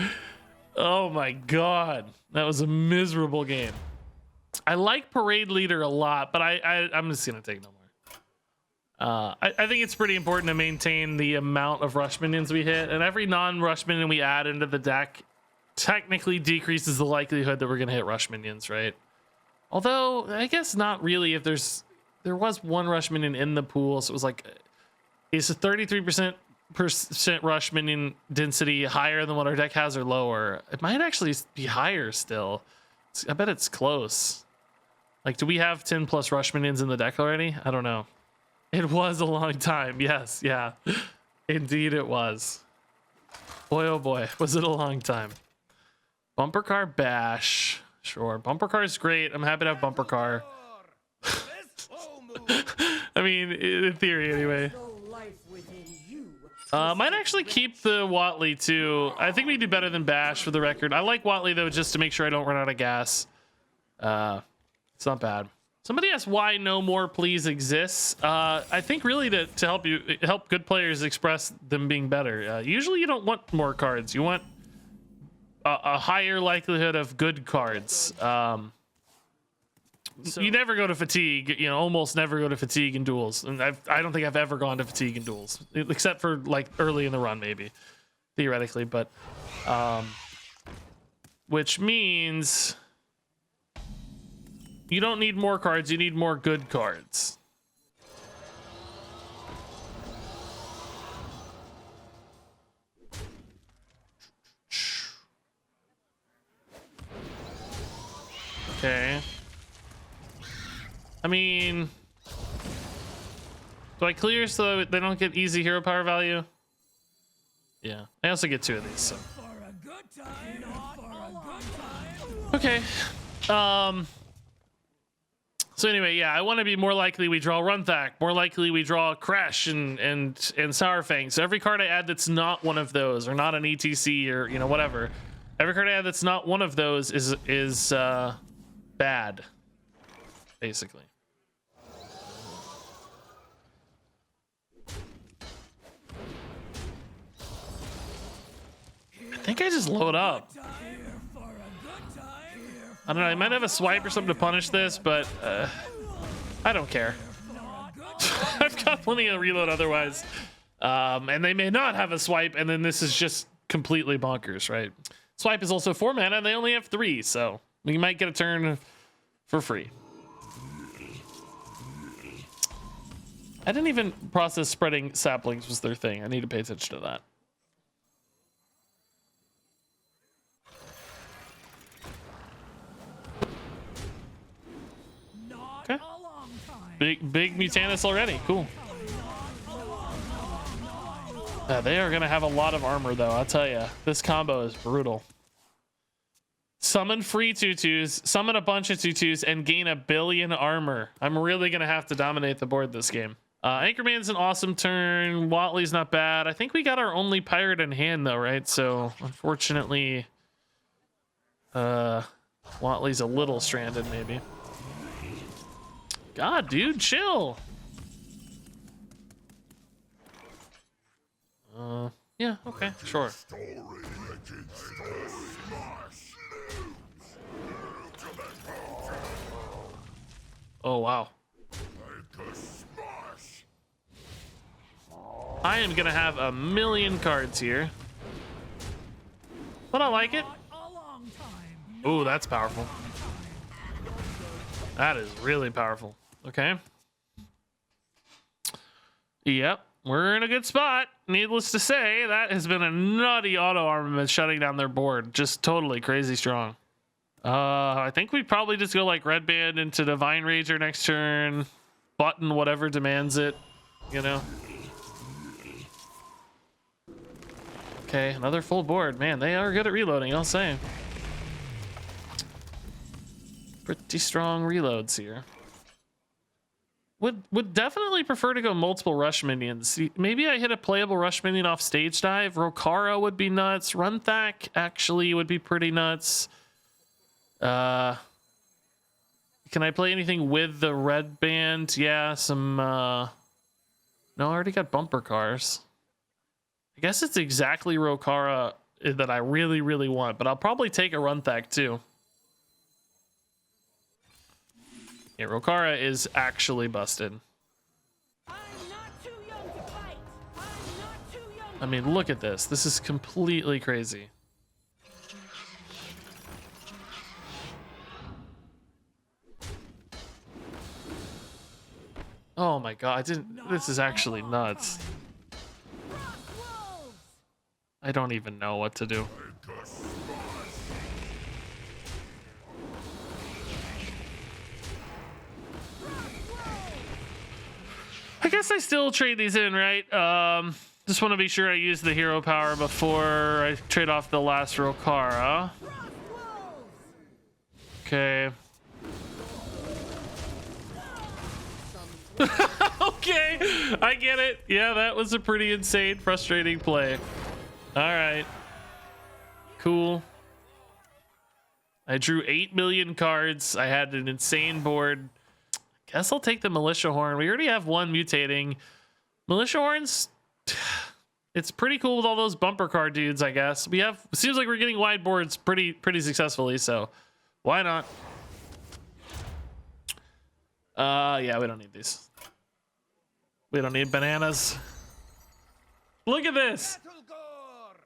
Oh my god, that was a miserable game. I like Parade Leader a lot, but I'm just gonna take no more. I think it's pretty important to maintain the amount of rush minions we hit, and every non-rush minion we add into the deck technically decreases the likelihood that we're gonna hit rush minions, right? Although I guess not really. If there was one rush minion in the pool, so it was like, is a 33% rush minion density higher than what our deck has or lower? It might actually be higher still. I bet it's close. Like, do we have 10 plus rush minions in the deck already? I don't know. It was a long time. Yes, yeah, indeed it was. Boy, oh boy, was it a long time. Bumper car bash. Sure, bumper car is great. I'm happy to have bumper car. I mean, in theory anyway. Might actually keep the Watley too. I think we do better than Bash for the record. I like Watley though, just to make sure I don't run out of gas. It's not bad. Somebody asked why No More Please exists. I think really to help good players express them being better. Usually you don't want more cards. You want a higher likelihood of good cards. So you never go to fatigue, you know, almost never go to fatigue in duels. And I don't think I've ever gone to fatigue in duels, except for like early in the run, maybe theoretically, but which means you don't need more cards, you need more good cards. Okay. I mean, do I clear so they don't get easy hero power value? Yeah, I also get 2 of these, so. Okay. So anyway, yeah, I want to be more likely we draw Runthak, more likely we draw Crash and Sourfang. So every card I add that's not one of those, or not an ETC, or you know whatever, every card I add that's not one of those is bad, basically. I think I just load up. I don't know, I might have a swipe or something to punish this, but I don't care. I've got plenty of reload otherwise. And they may not have a swipe, and then this is just completely bonkers, right? Swipe is also 4 mana, and they only have 3, so we might get a turn for free. I didn't even process spreading saplings was their thing. I need to pay attention to that. Okay. Big Mutanus already. Cool. They are gonna have a lot of armor though, I'll tell you. This combo is brutal. Summon free tutus, summon a bunch of tutus, and gain 1 billion armor. I'm really gonna have to dominate the board this game. Anchorman's an awesome turn. Watley's not bad. I think we got our only pirate in hand though, right? So unfortunately, Watley's a little stranded maybe. God, dude, chill. Yeah, okay, sure. Oh, wow. I am gonna have 1 million cards here. But I like it. Ooh, that's powerful. That is really powerful. Okay. Yep, we're in a good spot. Needless to say, that has been a nutty auto armament shutting down their board. Just totally crazy strong. I think we probably just go like red band into Divine Rager next turn, button whatever demands it, you know. Okay, another full board. Man, they are good at reloading, I'll say. Pretty strong reloads here. Would definitely prefer to go multiple rush minions. See, maybe I hit a playable rush minion off stage dive. Rokara would be nuts. Runthak actually would be pretty nuts. Can I play anything with the red band? Yeah, some no, I already got bumper cars. I guess it's exactly Rokara that I really, really want, but I'll probably take a Runthak too. Yeah, Rokara is actually busted. I mean, look at this. This is completely crazy. Oh my god, I didn't. This is actually nuts. I don't even know what to do. I guess I still trade these in, right? Just want to be sure I use the hero power before I trade off the last Rokara. Okay. Okay, I get it. Yeah, that was a pretty insane, frustrating play. All right. Cool. I drew 8 million cards. I had an insane board. Guess I'll take the Militia Horn. We already have one mutating. Militia Horns, it's pretty cool with all those bumper card dudes, I guess. We have, seems like we're getting wide boards pretty successfully, so why not? Yeah, we don't need these. We don't need bananas. Look at this.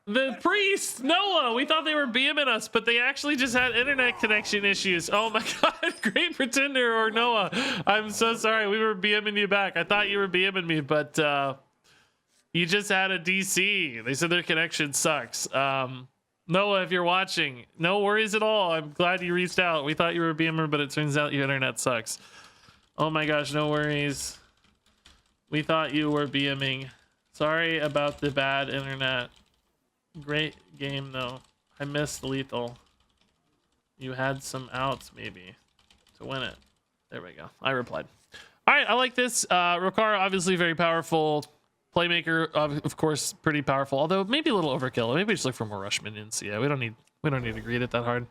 The priest, Noah, we thought they were BMing us, but they actually just had internet connection issues. Oh my god, Great Pretender or Noah. I'm so sorry, we were BMing you back. I thought you were BMing me, but you just had a DC. They said their connection sucks. Noah, if you're watching, no worries at all. I'm glad you reached out. We thought you were a BMer, but it turns out your internet sucks. Oh my gosh, no worries. We thought you were BMing. Sorry about the bad internet. Great game though. I missed lethal. You had some outs maybe to win it. There we go. I replied. All right, I like this. Rokara obviously very powerful. Playmaker of course pretty powerful. Although maybe a little overkill. Maybe just look for more rush minions. Yeah, we don't need to greed it that hard.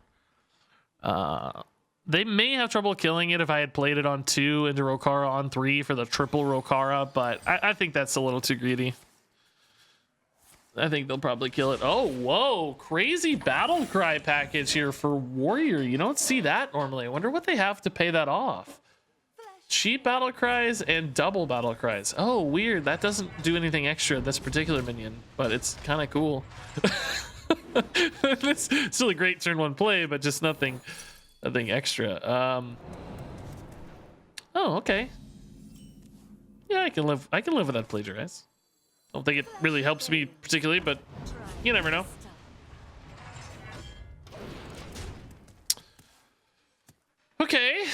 They may have trouble killing it if I had played it on 2 into Rokara on 3 for the triple Rokara, but I think that's a little too greedy. I think they'll probably kill it. Oh, whoa. Crazy battle cry package here for warrior. You don't see that normally. I wonder what they have to pay that off. Cheap battle cries and double battle cries. Oh, weird. That doesn't do anything extra, this particular minion, but it's kind of cool. It's still a great turn 1 play, but just nothing extra. Oh, okay. Yeah, I can live with that plagiarize. Don't think it really helps me particularly, but you never know. Okay.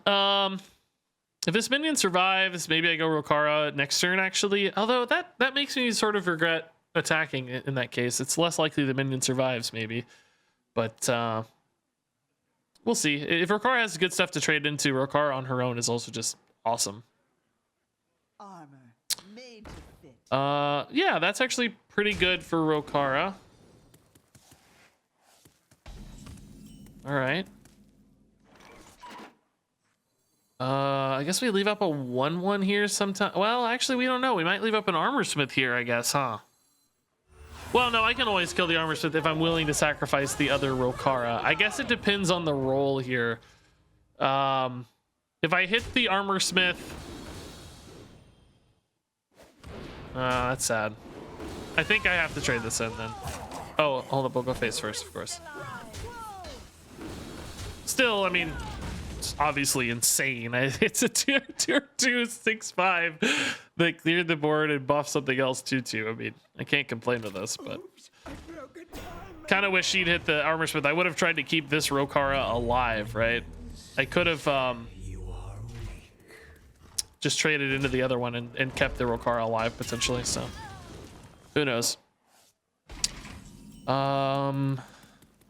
If this minion survives, maybe I go Rokara next turn, actually. Although that makes me sort of regret attacking in that case. It's less likely the minion survives, maybe. But we'll see. If Rokara has good stuff to trade into, Rokara on her own is also just awesome. Armor made to fit. Yeah, that's actually pretty good for Rokara. All right. I guess we leave up a 1/1 here sometime. Well, actually, we don't know. We might leave up an armor smith here, I guess, huh? Well, no, I can always kill the armor smith if I'm willing to sacrifice the other Rokara. I guess it depends on the roll here. If I hit the armor smith, that's sad. I think I have to trade this in then. Oh, hold up, we'll go face first, of course. Still, I mean, it's obviously insane. It's a tier 2 6/5 that cleared the board and buffed something else 2/2. I mean, I can't complain with this, but Oops, I broke a time kind of wish she'd hit the armor smith. I would have tried to keep this Rokara alive, right? I could have just traded into the other one and kept the Rokara alive potentially. So who knows?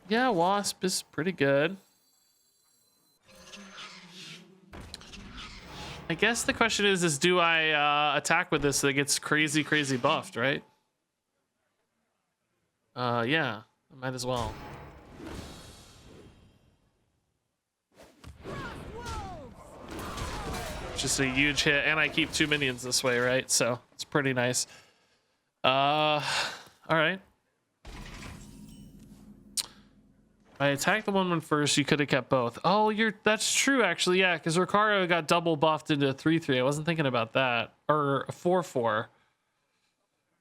Yeah, Wasp is pretty good. I guess the question is do I attack with this so it gets crazy buffed, right? Yeah, I might as well. Just a huge hit, and I keep 2 minions this way, right? So it's pretty nice. All right. I attacked the 1/1 first. You could have kept both. Oh, that's true actually. Yeah, because Rokara got double buffed into a 3/3. I wasn't thinking about that. Or a 4/4.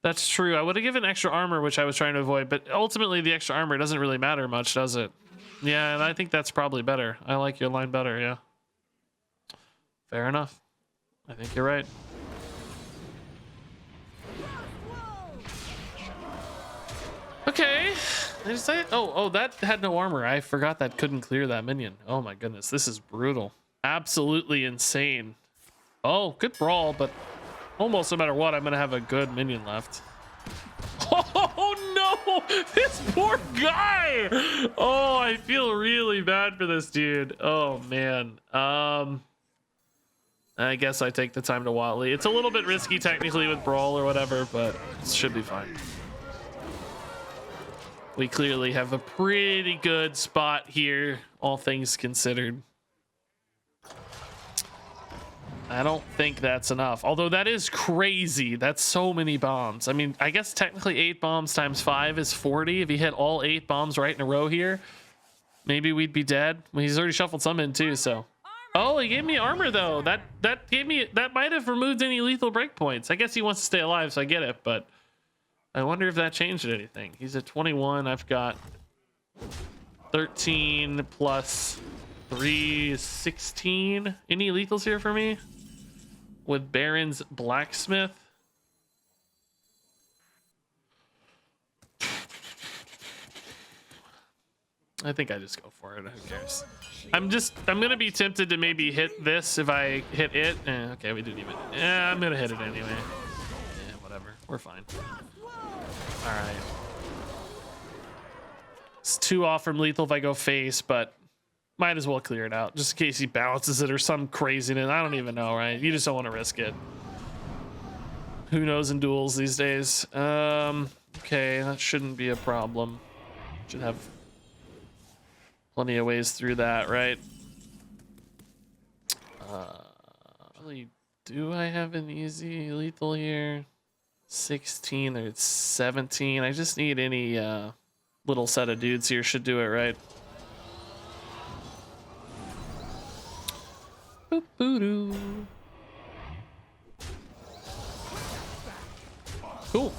That's true. I would have given extra armor, which I was trying to avoid, but ultimately the extra armor doesn't really matter much, does it? Yeah, and I think that's probably better. I like your line better, yeah. Fair enough. I think you're right. Okay. Oh, that had no armor. I forgot that couldn't clear that minion. Oh my goodness, this is brutal. Absolutely insane. Oh, good brawl, but almost no matter what, I'm gonna have a good minion left. Oh no, this poor guy. Oh, I feel really bad for this dude. Oh man. I guess I take the time to Watley. It's a little bit risky technically with brawl or whatever, but it should be fine. We clearly have a pretty good spot here, all things considered. I don't think that's enough. Although that is crazy. That's so many bombs. I mean, I guess technically 8 bombs times 5 is 40. If he hit all 8 bombs right in a row here, maybe we'd be dead. Well, he's already shuffled some in too, so. Oh, he gave me armor though. That might have removed any lethal breakpoints. I guess he wants to stay alive, so I get it, but I wonder if that changed anything. He's at 21. I've got 13 plus 3, 16. Any lethals here for me? With Baron's Blacksmith. I think I just go for it. Who cares? I'm gonna be tempted to maybe hit this if I hit it. Okay, we didn't even. Yeah, I'm gonna hit it anyway. Yeah, whatever. We're fine. All right. It's 2 off from lethal if I go face, but might as well clear it out just in case he balances it or some craziness. I don't even know, right? You just don't want to risk it. Who knows in duels these days? Okay, that shouldn't be a problem. Should have plenty of ways through that, right? Really, do I have an easy lethal here? 16 or 17. I just need any little set of dudes here should do it, right? Boop, boo-doo. Cool.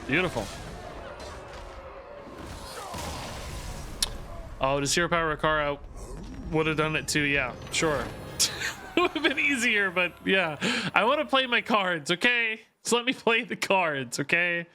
Beautiful. Oh, does Hero Power Rokara would have done it too? Yeah, sure. It would have been easier, but yeah. I want to play my cards, okay? So let me play the cards, okay?